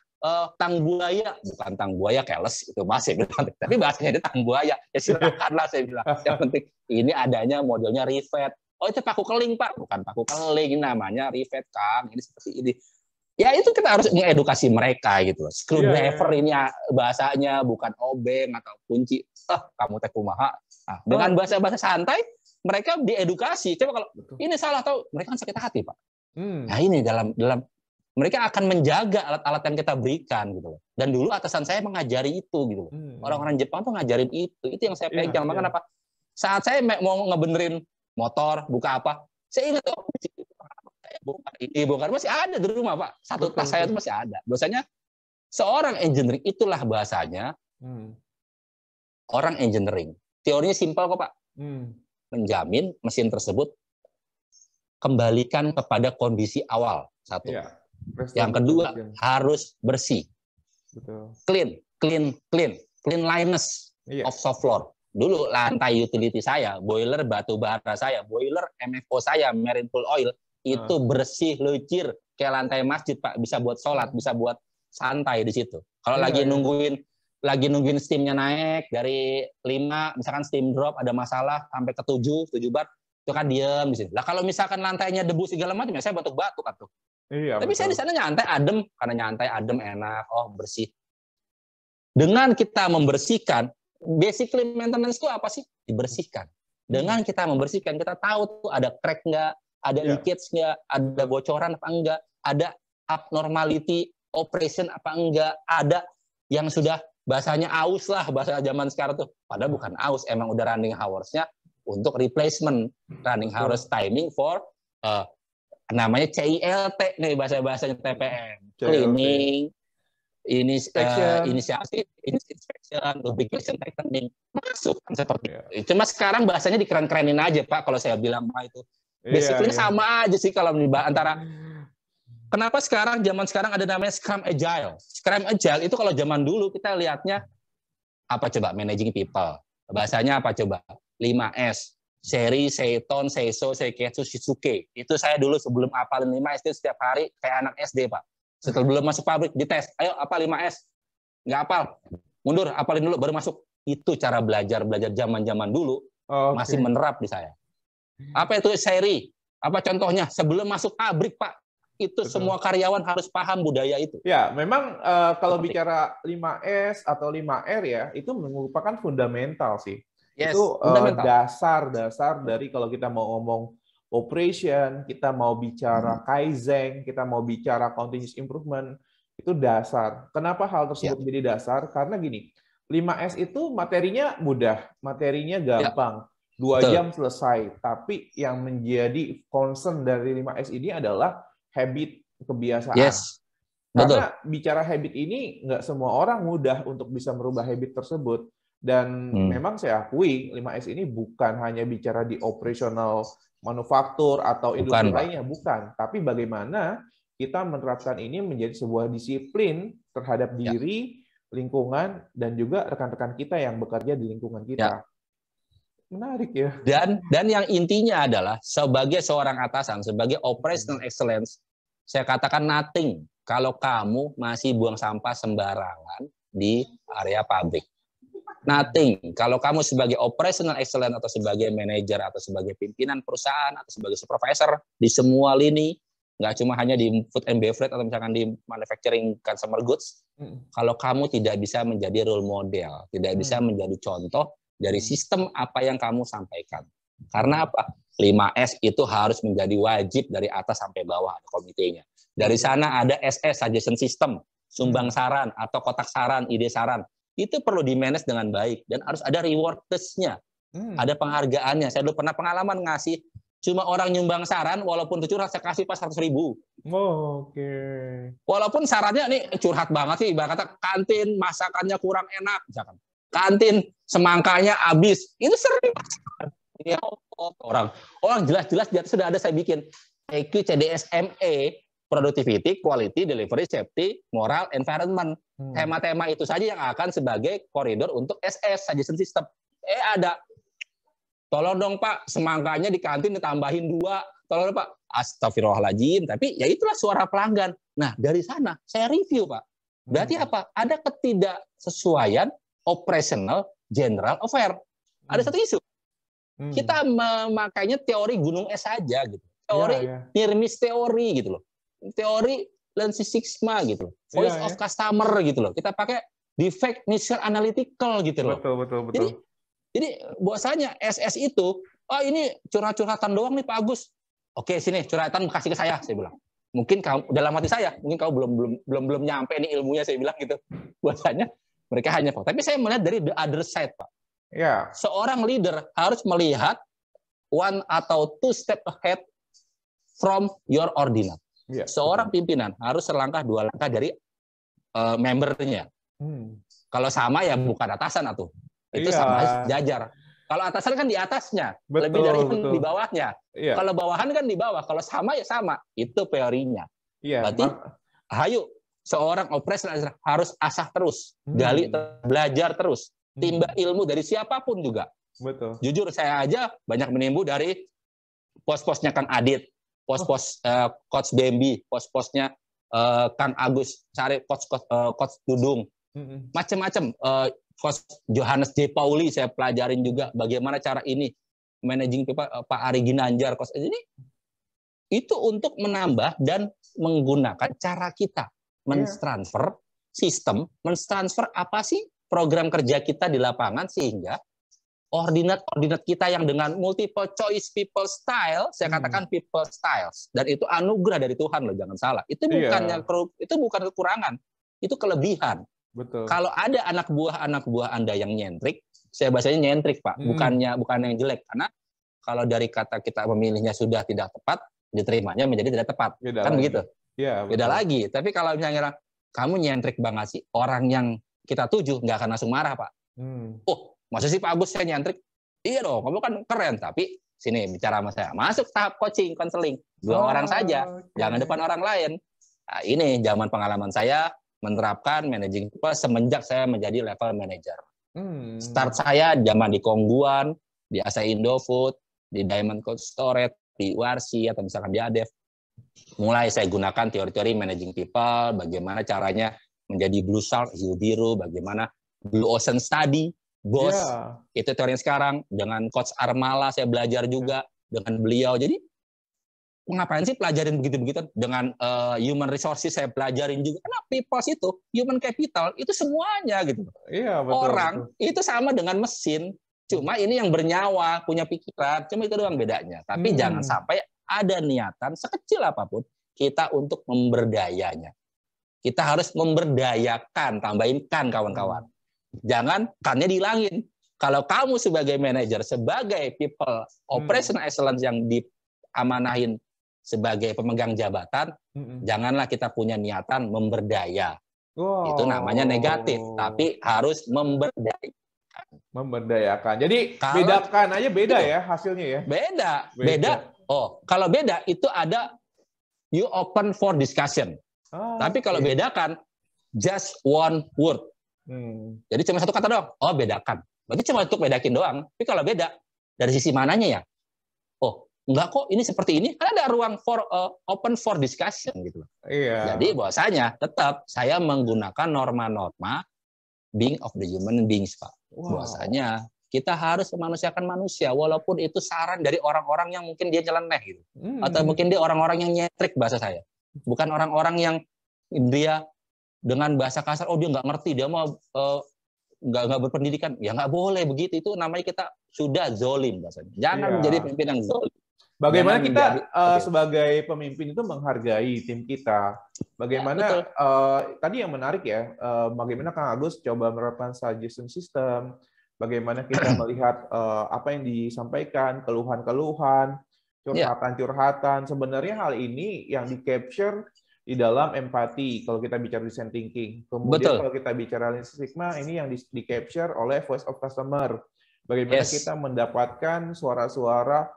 Speaker 2: tang buaya. Bukan tang buaya, keles. Itu masih. Tapi bahasanya itu tang buaya. Ya silakanlah, saya bilang. Yang penting, ini adanya modelnya rivet. Oh itu paku keling, Pak. Bukan paku keling, namanya rivet, Kang. Ini seperti ini. Ya itu kita harus mengedukasi mereka gitu. Screwdriver ini bahasanya bukan obeng atau kunci. Kamu teh kumaha. Nah, dengan bahasa-bahasa santai mereka diedukasi. Coba kalau ini salah tahu, mereka kan sakit hati, Pak. Nah ini dalam mereka akan menjaga alat-alat yang kita berikan gitu. Dan dulu atasan saya mengajari itu gitu. Orang-orang Jepang tuh ngajarin itu. Itu yang saya pegang. Makanya apa? Saat saya mau ngebenerin motor, buka apa, saya ingat bongkar masih ada di rumah, Pak. Satu tas saya itu masih ada. Biasanya seorang engineering itulah bahasanya orang engineering. Teorinya simpel kok, Pak. Menjamin mesin tersebut kembalikan kepada kondisi awal. Satu. Yang kedua harus bersih. Betul. Cleanliness of soft floor. Dulu lantai utility saya, boiler batu bara saya, boiler MFO saya, marine fuel oil, itu bersih, lecir, kayak lantai masjid, Pak. Bisa buat sholat, bisa buat santai di situ. Kalau lagi nungguin steamnya naik dari 5, misalkan steam drop ada masalah sampai ke 7 bar, itu kan diem di situ. Lah kalau misalkan lantainya debu segala macam, ya saya batuk-batuk kan tuh. Iya, tapi betul. Saya di sana nyantai adem, karena nyantai adem enak, bersih. Dengan kita membersihkan, basically maintenance itu apa sih? Dibersihkan. Dengan kita membersihkan, kita tahu tuh ada crack nggak, ada leakage nggak, ada bocoran apa enggak, ada abnormality operation apa enggak, ada yang sudah bahasanya aus lah, bahasa zaman sekarang tuh. Padahal bukan aus, emang udah running hours-nya untuk replacement, running hours timing for namanya CILT nih, bahasa-bahasanya TPM, cleaning, inisiasi, inspection, lubrication, tightening, masuk kan seperti itu. Cuma sekarang bahasanya dikeren-kerenin aja, Pak, kalau saya bilang itu. Basically sama aja sih kalau antara. Kenapa zaman sekarang ada namanya Scrum Agile? Scrum Agile itu kalau zaman dulu kita lihatnya apa coba? Managing people. Bahasanya apa coba? 5S. Seri, Seiton, Seiso, Seiketsu, Shizuke. Itu saya dulu sebelum apalin 5S itu setiap hari kayak anak SD, Pak. Setelah belum masuk pabrik, dites. Ayo, apa 5S? Nggak apal. Mundur, apalin dulu, baru masuk. Itu cara belajar zaman-zaman dulu. Masih menerap di saya. Apa itu seri? Apa contohnya? Sebelum masuk pabrik, Pak. Itu semua karyawan harus paham budaya itu.
Speaker 3: Ya, memang kalau bicara 5S atau 5R ya, itu merupakan fundamental sih. Itu dasar dari kalau kita mau ngomong operation, kita mau bicara kaizen, kita mau bicara continuous improvement, itu dasar. Kenapa hal tersebut menjadi dasar? Karena gini, 5S itu materinya mudah, materinya gampang. 2 jam selesai. Tapi yang menjadi concern dari 5S ini adalah habit, kebiasaan. Karena bicara habit ini, nggak semua orang mudah untuk bisa merubah habit tersebut. Dan memang saya akui 5S ini bukan hanya bicara di operasional manufaktur atau industri lainnya, bukan. Tapi bagaimana kita menerapkan ini menjadi sebuah disiplin terhadap diri, lingkungan, dan juga rekan-rekan kita yang bekerja di lingkungan kita. Menarik ya.
Speaker 2: Dan yang intinya adalah sebagai seorang atasan, sebagai operational excellence, saya katakan nothing kalau kamu masih buang sampah sembarangan di area pabrik. Nothing. Kalau kamu sebagai operational excellence atau sebagai manajer atau sebagai pimpinan perusahaan atau sebagai supervisor di semua lini, nggak cuma hanya di food and beverage atau misalkan di manufacturing consumer goods, kalau kamu tidak bisa menjadi role model, tidak bisa menjadi contoh dari sistem apa yang kamu sampaikan. Karena apa? 5S itu harus menjadi wajib dari atas sampai bawah ada komitenya. Dari sana ada SS, suggestion system, sumbang saran atau kotak saran, ide saran. Itu perlu di-manage dengan baik dan harus ada reward-nya. Ada penghargaannya. Saya dulu pernah pengalaman ngasih cuma orang nyumbang saran, walaupun itu curhat, saya kasih pas 100.000.
Speaker 3: Oke.
Speaker 2: Walaupun sarannya ini curhat banget sih, ibarat kata kantin masakannya kurang enak, misalkan. Kantin semangkanya habis, itu sering. Ya, orang jelas-jelas sudah ada saya bikin EQ CDSME, productivity, quality, delivery, safety, moral, environment. Tema-tema itu saja yang akan sebagai koridor untuk SS, suggestion system. Ada. Tolong dong Pak, semangkanya di kantin ditambahin 2. Tolong dong Pak. Astagfirullahaladzim. Tapi ya itulah suara pelanggan. Nah, dari sana saya review Pak. Berarti apa? Ada ketidaksesuaian operational general affair. Ada satu isu. Kita memakainya teori gunung es saja gitu. Teori Nirmis teori gitu loh. Teori Lean Six Sigma gitu loh. Voice of customer gitu loh. Kita pakai defect initial analytical gitu loh.
Speaker 3: Betul.
Speaker 2: Jadi bahwasanya SS itu, ini curhat-curhatan doang nih Pak Agus. Oke, sini curhatan kasih ke saya bilang. Mungkin kamu dalam hati saya, mungkin kamu belum nyampe nih ilmunya saya bilang gitu. Bahwasanya mereka hanya tapi saya melihat dari the other side, Pak.
Speaker 3: Ya.
Speaker 2: Seorang leader harus melihat 1 atau 2 step ahead from your ordinate. Ya, seorang pimpinan harus selangkah 2 langkah dari membernya. Kalau sama ya bukan atasan atau itu sama jajar. Kalau atasan kan di atasnya, lebih dari di bawahnya. Ya. Kalau bawahan kan di bawah. Kalau sama ya sama. Itu teorinya. Ya, berarti, ayo seorang operasional harus asah terus, gali, belajar terus. Timba ilmu dari siapapun juga.
Speaker 3: Betul.
Speaker 2: Jujur saya aja banyak menimbu dari pos-posnya Kang Adit, pos-pos Coach Bambi, pos-posnya Kang Agus, cari Coach Dudung, macam-macam. Coach Johannes J. Pauli saya pelajarin juga bagaimana cara ini managing Pak Ari Ginanjar. Coach ini itu untuk menambah dan menggunakan cara kita mentransfer sistem, mentransfer apa sih program kerja kita di lapangan sehingga ordinat kita yang dengan multiple choice people style, saya katakan people styles, dan itu anugerah dari Tuhan loh, jangan salah. Itu bukan kekurangan, itu kelebihan.
Speaker 3: Betul.
Speaker 2: Kalau ada anak buah Anda yang nyentrik, saya bahasanya nyentrik Pak, bukan yang jelek, karena kalau dari kata kita memilihnya sudah tidak tepat, diterimanya menjadi tidak tepat, kan begitu?
Speaker 3: Ya,
Speaker 2: beda lagi. Tapi kalau misalnya kamu nyentrik banget sih, orang yang kita tuju nggak akan langsung marah Pak. Oh, masa sih Pak Agus saya nyentrik? Iya dong, kamu kan keren. Tapi sini bicara sama saya, masuk tahap coaching, konseling, 2 orang saja, jangan depan orang lain. Nah, ini zaman pengalaman saya menerapkan managing people semenjak saya menjadi level manager. Start saya zaman di Kongguan, di Asa Indofood, di Diamond Cold Storage, di URC atau misalkan di ADEF. Mulai saya gunakan teori-teori managing people, bagaimana caranya menjadi Blue Shark, hiu biru, bagaimana Blue Ocean Study, BOS, itu teori yang sekarang. Dengan Coach Armala saya belajar juga, dengan beliau. Jadi, ngapain sih pelajarin begitu-begitu? Dengan human resources saya pelajarin juga. Karena people itu, human capital, itu semuanya gitu.
Speaker 3: Iya, betul,
Speaker 2: orang, itu sama dengan mesin. Cuma ini yang bernyawa, punya pikiran, cuma itu doang bedanya. Tapi jangan sampai ada niatan, sekecil apapun, kita untuk memberdayanya. Kita harus memberdayakan, tambahin kan kawan-kawan. Jangan kannya dihilangin. Kalau kamu sebagai manajer, sebagai people operational excellence yang diamanahin sebagai pemegang jabatan, janganlah kita punya niatan memberdaya. Itu namanya negatif, tapi harus
Speaker 3: memberdayakan. Jadi bedakan aja beda ya hasilnya ya.
Speaker 2: Beda. Oh, kalau beda itu ada you open for discussion. Tapi kalau bedakan, just one word. Jadi cuma satu kata doang. Oh, bedakan. Berarti cuma untuk bedakin doang. Tapi kalau beda, dari sisi mananya ya? Oh, enggak kok, ini seperti ini. Kan ada ruang open for discussion gitu.
Speaker 3: Iya.
Speaker 2: Jadi bahwasanya tetap saya menggunakan norma-norma being of the human beings, Pak.
Speaker 3: Wow.
Speaker 2: Bahwasanya kita harus memanusiakan manusia, walaupun itu saran dari orang-orang yang mungkin dia nyeleneh gitu. Atau mungkin dia orang-orang yang nyetrik bahasa saya. Bukan orang-orang yang dia dengan bahasa kasar, oh dia nggak ngerti, dia mau nggak berpendidikan. Ya nggak boleh begitu, itu namanya kita sudah zolim bahasanya. Jangan menjadi pemimpin yang zolim.
Speaker 3: Bagaimana kita sebagai pemimpin itu menghargai tim kita. Bagaimana tadi yang menarik ya, bagaimana Kang Agus coba menerapkan suggestion system, bagaimana kita melihat apa yang disampaikan, keluhan-keluhan, curhatan-curhatan. Sebenarnya hal ini yang di-capture di dalam empati kalau kita bicara design thinking. Kemudian kalau kita bicara Lean Six Sigma, ini yang di-capture oleh voice of customer. Bagaimana kita mendapatkan suara-suara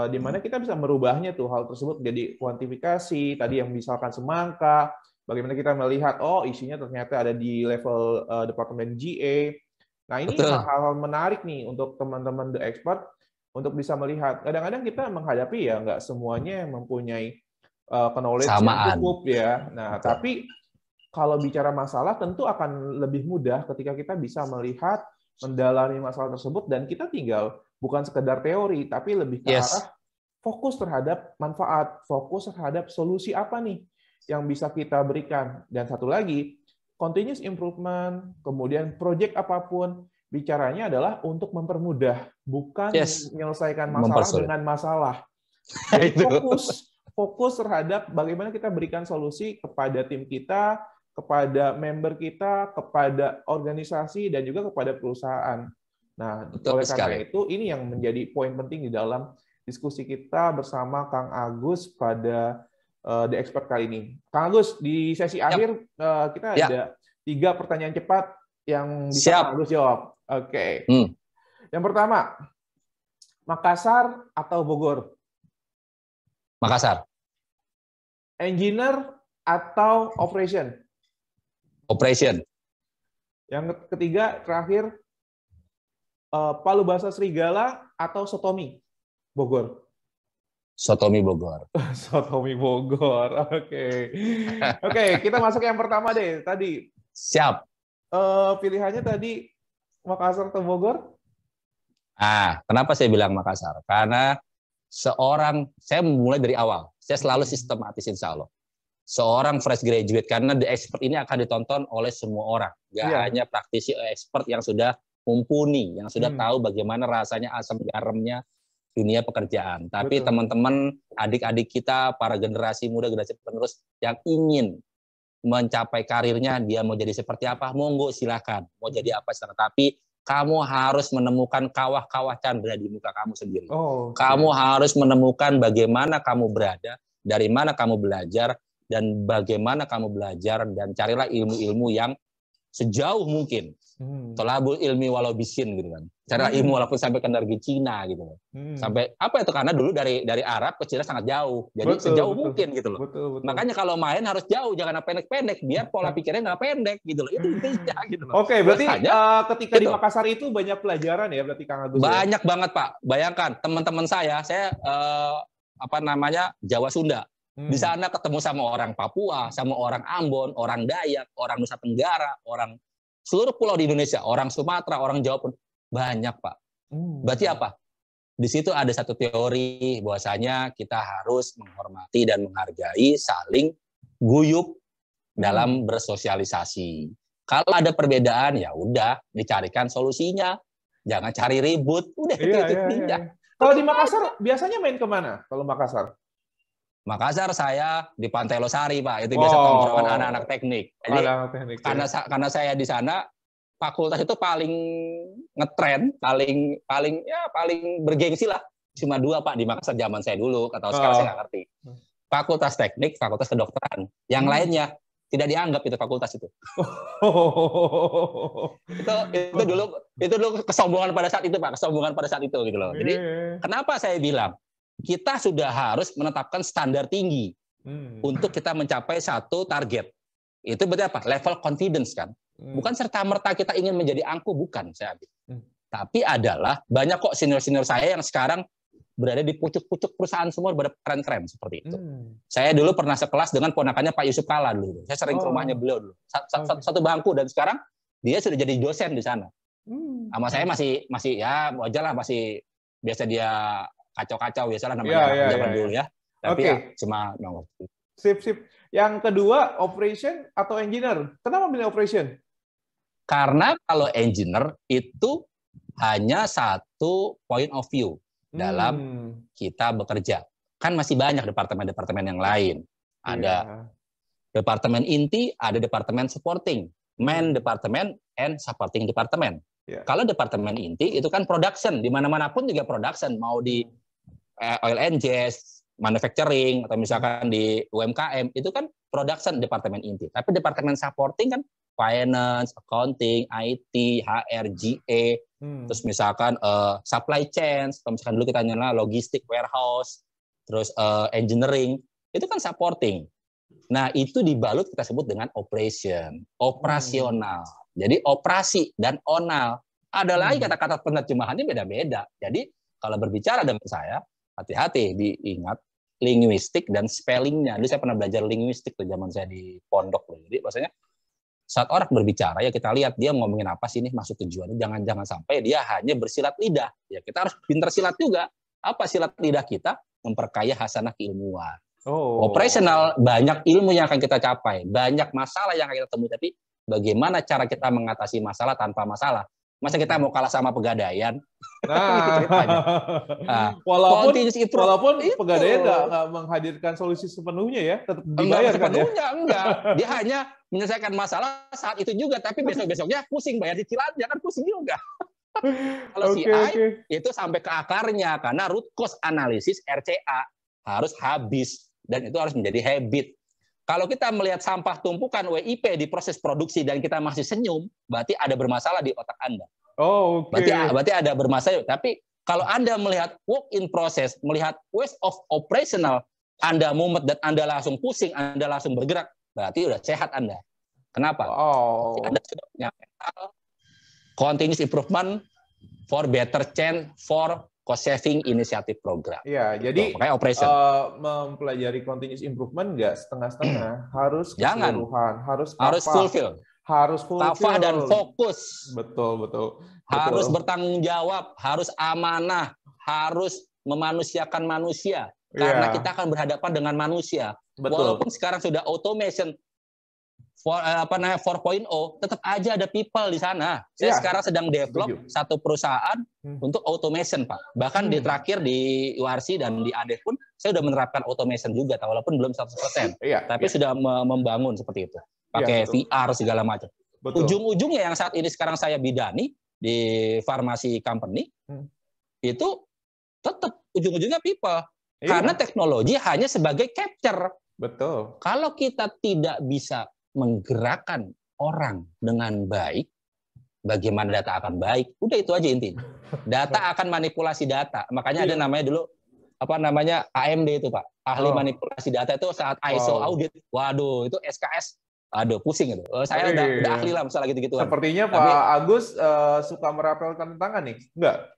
Speaker 3: di mana kita bisa merubahnya tuh hal tersebut jadi kuantifikasi, tadi yang misalkan semangka, bagaimana kita melihat, oh isinya ternyata ada di level departemen GA. Nah ini hal-hal menarik nih untuk teman-teman The Expert untuk bisa melihat. Kadang-kadang kita menghadapi ya nggak semuanya yang mempunyai knowledge yang cukup ya. Nah tapi kalau bicara masalah tentu akan lebih mudah ketika kita bisa melihat, mendalami masalah tersebut dan kita tinggal bukan sekedar teori, tapi lebih ke arah fokus terhadap manfaat, fokus terhadap solusi apa nih yang bisa kita berikan. Dan satu lagi, continuous improvement, kemudian project apapun, bicaranya adalah untuk mempermudah, bukan menyelesaikan masalah dengan masalah. Jadi fokus terhadap bagaimana kita berikan solusi kepada tim kita, kepada member kita, kepada organisasi, dan juga kepada perusahaan. Nah, oleh karena itu, ini yang menjadi poin penting di dalam diskusi kita bersama Kang Agus pada The Expert kali ini. Kang Agus, di sesi akhir kita ada 3 pertanyaan cepat yang bisa Kang Agus jawab. Oke. Yang pertama, Makassar atau Bogor?
Speaker 2: Makassar.
Speaker 3: Engineer atau operation?
Speaker 2: Operation.
Speaker 3: Yang ketiga, terakhir, Palu Bahasa Serigala atau Sotomi Bogor?
Speaker 2: Sotomi Bogor.
Speaker 3: Sotomi Bogor. Oke. Kita masuk yang pertama deh. Tadi.
Speaker 2: Siap.
Speaker 3: Pilihannya tadi Makassar atau Bogor?
Speaker 2: Kenapa saya bilang Makassar? Karena saya mulai dari awal. Saya selalu sistematis insya Allah. Seorang fresh graduate, karena The Expert ini akan ditonton oleh semua orang. Nggak hanya praktisi expert yang sudah mumpuni, yang sudah tahu bagaimana rasanya asam garamnya dunia pekerjaan. Tapi teman-teman, adik-adik kita, para generasi muda, generasi penerus yang ingin mencapai karirnya, dia mau jadi seperti apa, monggo silakan. Mau jadi apa silakan. Tapi kamu harus menemukan kawah-kawah candra di muka kamu sendiri. Kamu harus menemukan bagaimana kamu berada, dari mana kamu belajar, dan bagaimana kamu belajar, dan carilah ilmu-ilmu yang sejauh mungkin. Tolabul ilmi walau bisin gitu kan. Cara ilmu walaupun sampai ke negeri Cina gitu loh. Sampai apa itu, karena dulu dari Arab ke Cina sangat jauh. Jadi sejauh mungkin gitu loh. Makanya kalau main harus jauh, jangan pendek-pendek biar pola pikirnya nggak pendek gitu loh. Itu intinya gitu loh.
Speaker 3: Oke, berarti ketika di Makassar itu banyak pelajaran ya berarti Kang Agus.
Speaker 2: Banyak banget, Pak. Bayangkan teman-teman saya Jawa Sunda. Di sana ketemu sama orang Papua, sama orang Ambon, orang Dayak, orang Nusa Tenggara, orang seluruh pulau di Indonesia, orang Sumatera, orang Jawa pun banyak, Pak. Berarti apa? Di situ ada satu teori bahwasanya kita harus menghormati dan menghargai, saling guyup dalam bersosialisasi. Kalau ada perbedaan, ya udah dicarikan solusinya. Jangan cari ribut, udah itu intinya.
Speaker 3: Kalau di Makassar biasanya main kemana? Kalau Makassar?
Speaker 2: Makassar saya di Pantai Losari, Pak. Itu biasa tongkrongan anak-anak teknik. Jadi karena saya di sana, fakultas itu paling ngetren, paling bergengsi lah. Cuma 2, Pak, di Makassar zaman saya dulu. Atau sekarang saya nggak ngerti. Fakultas teknik, fakultas kedokteran. Yang lainnya tidak dianggap itu fakultas itu. itu dulu kesombongan pada saat itu, Pak. Kesombongan pada saat itu gitu loh. Jadi kenapa saya bilang kita sudah harus menetapkan standar tinggi untuk kita mencapai satu target. Itu berarti apa? Level confidence kan. Bukan serta-merta kita ingin menjadi angku, bukan saya. Tapi adalah banyak kok senior-senior saya yang sekarang berada di pucuk-pucuk perusahaan semua berada keren-keren seperti itu. Saya dulu pernah sekelas dengan ponakannya Pak Yusuf Kalla dulu. Saya sering ke rumahnya beliau dulu. Satu bangku, dan sekarang dia sudah jadi dosen di sana. Sama saya masih ya wajar lah, masih biasa dia kacau-kacau biasalah namanya zaman dulu ya. Tapi ya cuma
Speaker 3: Sip. Yang kedua, operation atau engineer? Kenapa pilih operation?
Speaker 2: Karena kalau engineer itu hanya satu point of view dalam kita bekerja. Kan masih banyak departemen-departemen yang lain. Ada departemen inti, ada departemen supporting, main departemen and supporting departemen. Kalau departemen inti itu kan production, di mana-manapun juga production, mau di oil and gas, manufacturing, atau misalkan di UMKM, itu kan production departemen inti. Tapi departemen supporting kan finance, accounting, IT, HR, GA, terus misalkan supply chain, atau misalkan dulu kita nyala logistik, warehouse, terus engineering, itu kan supporting. Nah, itu dibalut kita sebut dengan operation, operasional. Jadi operasi dan onal. Ada lagi kata-kata penerjemahannya beda-beda. Jadi kalau berbicara dengan saya, hati-hati diingat linguistik dan spellingnya. Dulu saya pernah belajar linguistik tuh zaman saya di pondok. Jadi maksudnya saat orang berbicara ya kita lihat dia ngomongin apa sih, ini maksud tujuannya. Jangan sampai dia hanya bersilat lidah. Ya kita harus pintar silat juga. Apa silat lidah kita? Memperkaya hasanah keilmuan. Operasional, banyak ilmu yang akan kita capai, banyak masalah yang akan kita temui, tapi bagaimana cara kita mengatasi masalah tanpa masalah? Masa kita mau kalah sama Pegadaian?
Speaker 3: Walaupun Pegadaian nggak menghadirkan solusi sepenuhnya ya, tetap dibayar kan ya?
Speaker 2: Enggak. Dia hanya menyelesaikan masalah saat itu juga, tapi besok-besoknya pusing bayar cicilannya, kan pusing juga. Kalau CI itu sampai ke akarnya, karena root cause analysis RCA harus habis. Dan itu harus menjadi habit. Kalau kita melihat sampah tumpukan WIP di proses produksi dan kita masih senyum, berarti ada bermasalah di otak Anda. Berarti ada bermasalah. Tapi kalau Anda melihat work in process, melihat waste of operational, Anda mumet dan Anda langsung pusing, Anda langsung bergerak, berarti udah sehat Anda. Kenapa? Anda sudah punya mental continuous improvement for better change for cost saving initiative program.
Speaker 3: Iya, jadi mempelajari continuous improvement nggak setengah-setengah, harus keseluruhan, harus
Speaker 2: fulfill. Kafah dan fokus.
Speaker 3: Betul.
Speaker 2: Harus bertanggung jawab, harus amanah, harus memanusiakan manusia. Karena kita akan berhadapan dengan manusia. Walaupun sekarang sudah automation 4.0, tetap aja ada people di sana. Saya sekarang sedang develop satu perusahaan untuk automation, Pak. Bahkan di terakhir di URC dan di ADEF pun saya sudah menerapkan automation juga, walaupun belum 100%. Tapi sudah membangun seperti itu. Pakai VR segala macam. Ujung-ujungnya yang saat ini sekarang saya bidani di farmasi company, itu tetap ujung-ujungnya people. Karena teknologi hanya sebagai capture.
Speaker 3: Betul.
Speaker 2: Kalau kita tidak bisa menggerakkan orang dengan baik, bagaimana data akan baik? Udah itu aja intinya. Data akan manipulasi data. Makanya ada namanya dulu AMD itu, Pak. Ahli manipulasi data itu saat ISO audit. Waduh, itu SKS. Aduh, pusing itu. Saya udah ahli lah masalah gitu-gitu.
Speaker 3: Sepertinya Pak Agus suka merapelkan tangan nih. Enggak?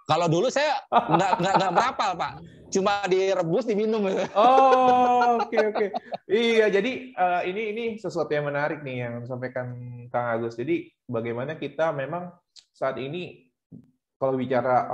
Speaker 2: Kalau dulu saya nggak merapal, Pak. Cuma direbus, diminum.
Speaker 3: Oke. Iya, jadi ini sesuatu yang menarik nih yang disampaikan Kang Agus. Jadi bagaimana kita memang saat ini kalau bicara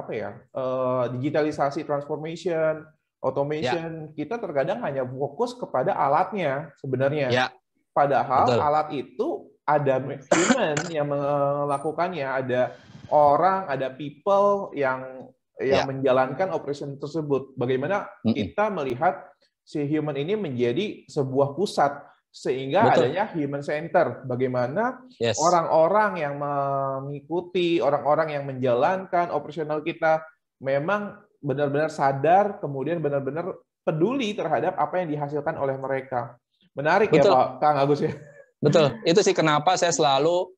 Speaker 3: digitalisasi, transformation, automation, kita terkadang hanya fokus kepada alatnya sebenarnya. Padahal alat itu ada human yang melakukannya, ada orang, ada people yang menjalankan operation tersebut. Bagaimana kita melihat si human ini menjadi sebuah pusat sehingga adanya human center. Bagaimana orang-orang yang mengikuti, orang-orang yang menjalankan operasional kita memang benar-benar sadar, kemudian benar-benar peduli terhadap apa yang dihasilkan oleh mereka. Menarik ya Pak Kang Agus ya.
Speaker 2: Betul. Itu sih kenapa saya selalu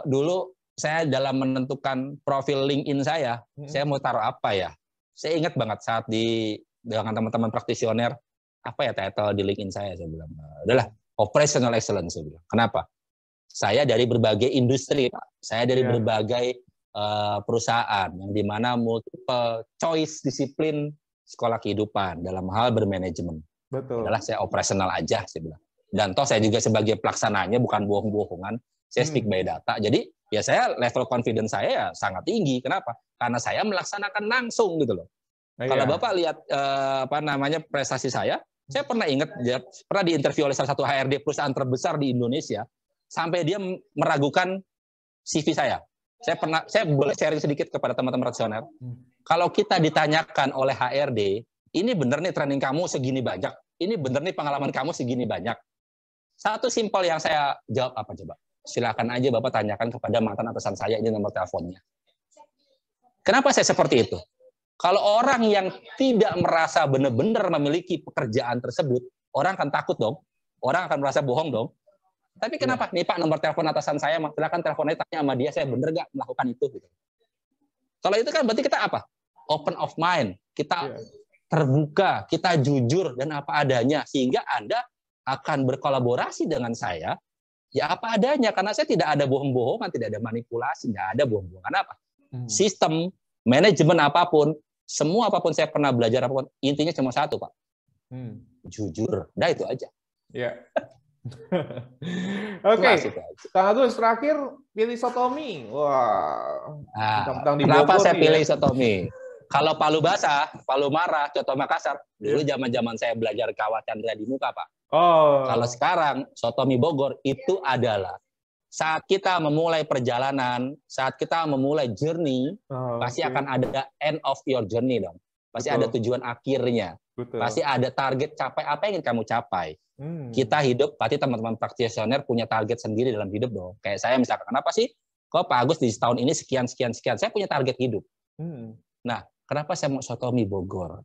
Speaker 2: dulu saya dalam menentukan profil LinkedIn saya mau taruh apa ya? Saya ingat banget saat dengan teman-teman praktisioner, apa ya title di LinkedIn saya bilang, adalah Operational Excellence, saya bilang. Kenapa? Saya dari berbagai industri, Pak. Saya dari berbagai perusahaan, yang dimana multiple choice disiplin sekolah kehidupan dalam hal bermanajemen.
Speaker 3: Betul.
Speaker 2: Adalah saya operasional aja, saya bilang. Dan toh saya juga sebagai pelaksananya, bukan bohong-bohongan. saya speak by data. Jadi ya saya level confidence saya ya sangat tinggi. Kenapa? Karena saya melaksanakan langsung gitu loh. Kalau Bapak lihat prestasi saya pernah ingat pernah diinterview oleh salah satu HRD perusahaan terbesar di Indonesia sampai dia meragukan CV saya. Saya boleh sharing sedikit kepada teman-teman rasioner. Kalau kita ditanyakan oleh HRD, ini benar nih training kamu segini banyak, ini benar nih pengalaman kamu segini banyak. Satu simpel yang saya jawab apa coba? Silakan aja Bapak tanyakan kepada mantan atasan saya, ini nomor teleponnya. Kenapa saya seperti itu? Kalau orang yang tidak merasa benar-benar memiliki pekerjaan tersebut, orang akan takut dong. Orang akan merasa bohong dong. Tapi kenapa? Nih Pak, nomor telepon atasan saya, silakan teleponnya tanya sama dia, saya benar nggak melakukan itu. Gitu. Kalau itu kan berarti kita apa? Open of mind. Kita terbuka, kita jujur dan apa adanya. Sehingga Anda akan berkolaborasi dengan saya, ya apa adanya. Karena saya tidak ada bohong-bohongan, tidak ada manipulasi, nggak ada bohong-bohongan apa. Sistem, manajemen apapun, semua apapun saya pernah belajar apapun, intinya cuma satu Pak. Jujur. Nah itu aja.
Speaker 3: Ya. Oke, Kang Agus terakhir pilih Sotomi. Wah.
Speaker 2: Kenapa saya pilih Sotomi? Kalau Palu Basah, Palu Marah, Coto Makassar, dulu zaman-zaman saya belajar Kawah Chandra di muka Pak. Kalau sekarang Sotomi Bogor itu adalah saat kita memulai perjalanan, saat kita memulai journey, pasti akan ada end of your journey dong. Pasti ada tujuan akhirnya. Pasti ada target capai apa yang ingin kamu capai. Kita hidup, pasti teman-teman practitioner punya target sendiri dalam hidup dong. Kayak saya misalkan, kenapa sih kok Pak Agus di tahun ini sekian. Saya punya target hidup. Nah, kenapa saya mau Sotomi Bogor?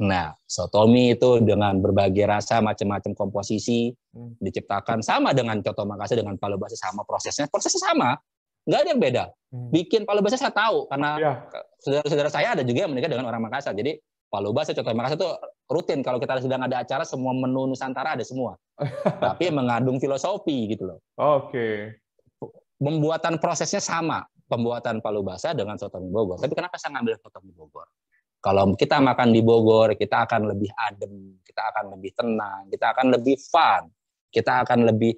Speaker 2: Nah, Sotomi itu dengan berbagai rasa, macam-macam komposisi, diciptakan sama dengan Coto Makassar, dengan Palu Basah sama prosesnya sama. Nggak ada yang beda. Bikin Palu Basah saya tahu, karena saudara-saudara saya ada juga yang menikah dengan orang Makassar. Jadi Palu Basah, Coto Makassar itu rutin. Kalau kita sedang ada acara, semua menu Nusantara ada semua. Tapi mengandung filosofi gitu loh. Pembuatan prosesnya sama. Pembuatan Palu Basah dengan Sotomi Bogor. Tapi kenapa saya ngambil Sotomi Bogor? Kalau kita makan di Bogor, kita akan lebih adem, kita akan lebih tenang, kita akan lebih fun, kita akan lebih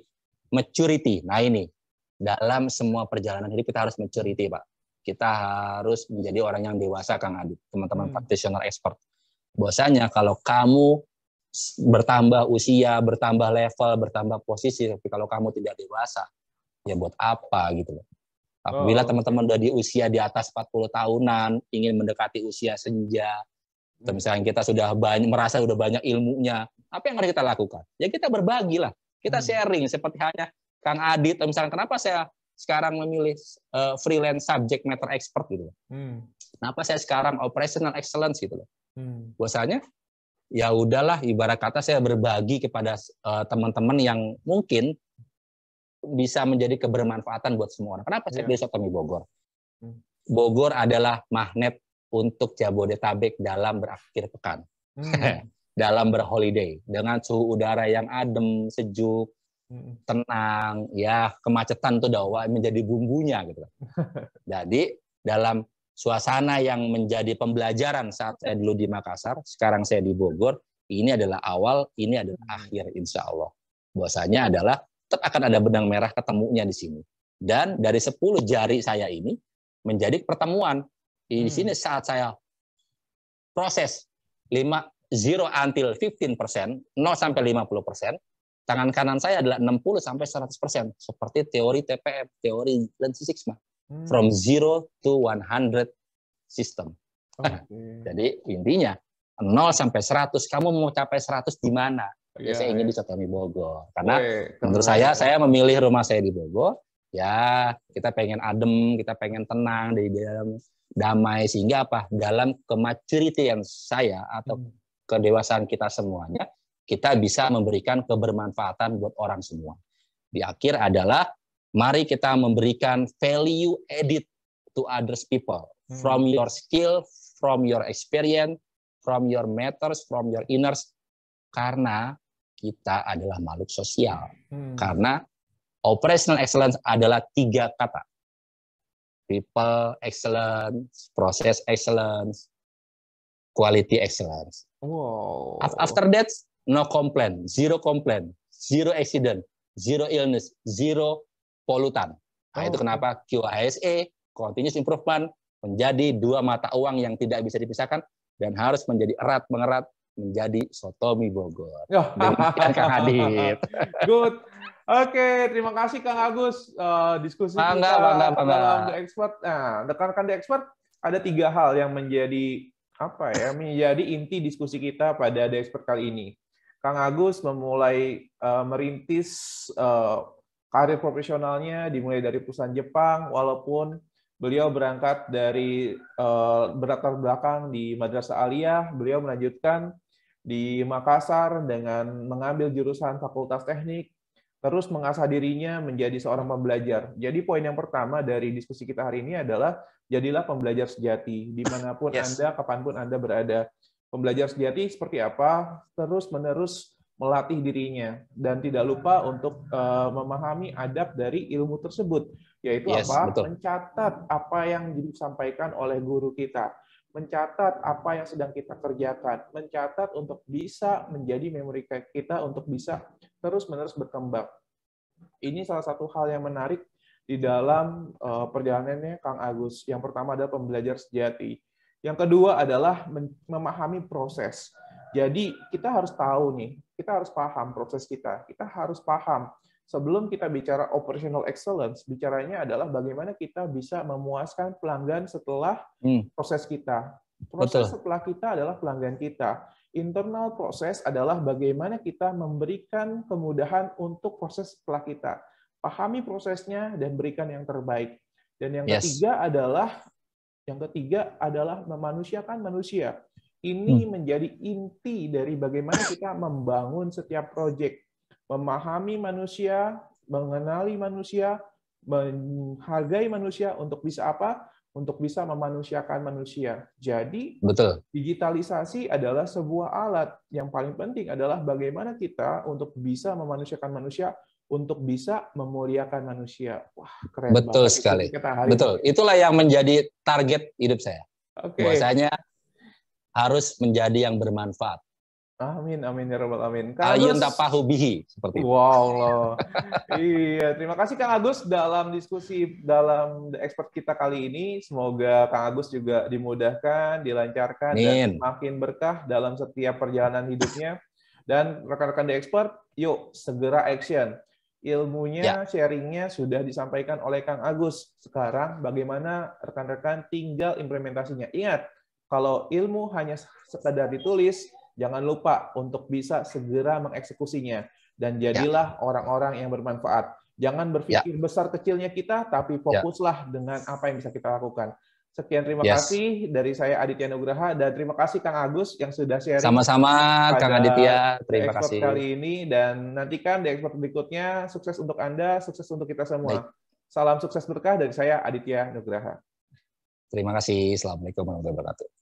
Speaker 2: maturity. Nah ini, dalam semua perjalanan hidup kita harus maturity, Pak. Kita harus menjadi orang yang dewasa, Kang Adit, teman-teman practitioner expert. Bahwasanya kalau kamu bertambah usia, bertambah level, bertambah posisi, tapi kalau kamu tidak dewasa, ya buat apa gitu loh. Apabila teman-teman udah di usia di atas 40 tahunan, ingin mendekati usia senja, atau misalnya kita sudah merasa udah banyak ilmunya, apa yang harus kita lakukan? Ya kita berbagi lah, kita sharing, seperti hanya Kang Adit, misalnya kenapa saya sekarang memilih freelance subject matter expert gitu. Kenapa saya sekarang operational excellence gitu loh. Bahwasanya ya udahlah, ibarat kata saya berbagi kepada teman-teman yang mungkin bisa menjadi kebermanfaatan buat semua orang. Kenapa saya pilih Sotomi Bogor? Bogor adalah magnet untuk Jabodetabek dalam berakhir pekan. Dalam berholiday. Dengan suhu udara yang adem, sejuk, tenang, ya kemacetan itu udah menjadi bumbunya gitu. Jadi dalam suasana yang menjadi pembelajaran saat saya dulu di Makassar, sekarang saya di Bogor, ini adalah awal, ini adalah akhir insya Allah. Bahwasanya adalah tetap akan ada benang merah ketemunya di sini. Dan dari 10 jari saya ini menjadi pertemuan. Di sini saat saya proses 0 until 15%, 0 sampai 50%, tangan kanan saya adalah 60 sampai 100%. Seperti teori TPM, teori Lean Six Sigma. From 0 to 100 system. Jadi intinya 0 sampai 100, kamu mau capai 100 di mana? Saya ingin di Sotomi Bogor. Karena menurut saya memilih rumah saya di Bogor, ya kita pengen adem, kita pengen tenang, di dalam damai, sehingga apa? Dalam kematuritian saya atau kedewasaan kita semuanya, kita bisa memberikan kebermanfaatan buat orang semua. Di akhir adalah, mari kita memberikan value added to others people. From your skill, from your experience, from your matters, from your inners. Karena kita adalah makhluk sosial. Karena operational excellence adalah 3 kata. People excellence, process excellence, quality excellence. After that, no complaint, zero accident, zero illness, zero polutan. Nah, itu kenapa QASE, Continuous Improvement, menjadi dua mata uang yang tidak bisa dipisahkan dan harus menjadi erat mengerat menjadi Sotomi Bogor. Demikian Kang Adit.
Speaker 3: Good. Oke, terima kasih Kang Agus. Diskusi kita dalam The Expert. Nah, rekan-rekan The Expert, ada 3 hal yang menjadi menjadi inti diskusi kita pada The Expert kali ini. Kang Agus memulai merintis karir profesionalnya dimulai dari perusahaan Jepang, walaupun beliau berangkat dari berlatar belakang di Madrasah Aliyah, beliau melanjutkan di Makassar dengan mengambil jurusan Fakultas Teknik, terus mengasah dirinya menjadi seorang pembelajar. Jadi poin yang pertama dari diskusi kita hari ini adalah jadilah pembelajar sejati, dimanapun Anda, kapanpun Anda berada. Pembelajar sejati seperti apa? Terus-menerus melatih dirinya, dan tidak lupa untuk memahami adab dari ilmu tersebut, yaitu
Speaker 2: betul.
Speaker 3: Mencatat apa yang disampaikan oleh guru kita, mencatat apa yang sedang kita kerjakan, mencatat untuk bisa menjadi memori kita untuk bisa terus-menerus berkembang. Ini salah satu hal yang menarik di dalam perjalanannya Kang Agus. Yang pertama adalah pembelajar sejati. Yang kedua adalah memahami proses. Jadi kita harus tahu nih, kita harus paham proses kita. Kita harus paham sebelum kita bicara operational excellence, bicaranya adalah bagaimana kita bisa memuaskan pelanggan setelah proses kita. Proses setelah kita adalah pelanggan kita. Internal proses adalah bagaimana kita memberikan kemudahan untuk proses setelah kita. Pahami prosesnya dan berikan yang terbaik. Dan yang ketiga adalah memanusiakan manusia. Ini menjadi inti dari bagaimana kita membangun setiap proyek. Memahami manusia, mengenali manusia, menghargai manusia untuk bisa apa? Untuk bisa memanusiakan manusia. Jadi, digitalisasi adalah sebuah alat. Yang paling penting adalah bagaimana kita untuk bisa memanusiakan manusia, untuk bisa memuliakan manusia. Wah, keren banget.
Speaker 2: Betul sekali. Betul. Itulah yang menjadi target hidup saya. Bahwasanya harus menjadi yang bermanfaat.
Speaker 3: Amin, amin ya rabbal alamin.
Speaker 2: Ayun tapahu bihi seperti itu.
Speaker 3: Wow loh. Iya, terima kasih Kang Agus dalam diskusi dalam The Expert kita kali ini. Semoga Kang Agus juga dimudahkan, dilancarkan, dan makin berkah dalam setiap perjalanan hidupnya. Dan rekan-rekan The Expert, yuk segera action. Ilmunya, sharingnya sudah disampaikan oleh Kang Agus. Sekarang bagaimana rekan-rekan tinggal implementasinya. Ingat, kalau ilmu hanya sekedar ditulis, jangan lupa untuk bisa segera mengeksekusinya. Dan jadilah orang-orang yang bermanfaat. Jangan berpikir besar kecilnya kita, tapi fokuslah dengan apa yang bisa kita lakukan. Sekian, terima kasih dari saya Aditya Nugraha, dan terima kasih Kang Agus yang sudah sharing.
Speaker 2: Sama-sama Kang Aditya, terima kasih
Speaker 3: kali ini, dan nantikan di Expert berikutnya. Sukses untuk Anda, sukses untuk kita semua. Salam sukses berkah dari saya Aditya Nugraha.
Speaker 2: Terima kasih. Assalamualaikum warahmatullahi wabarakatuh.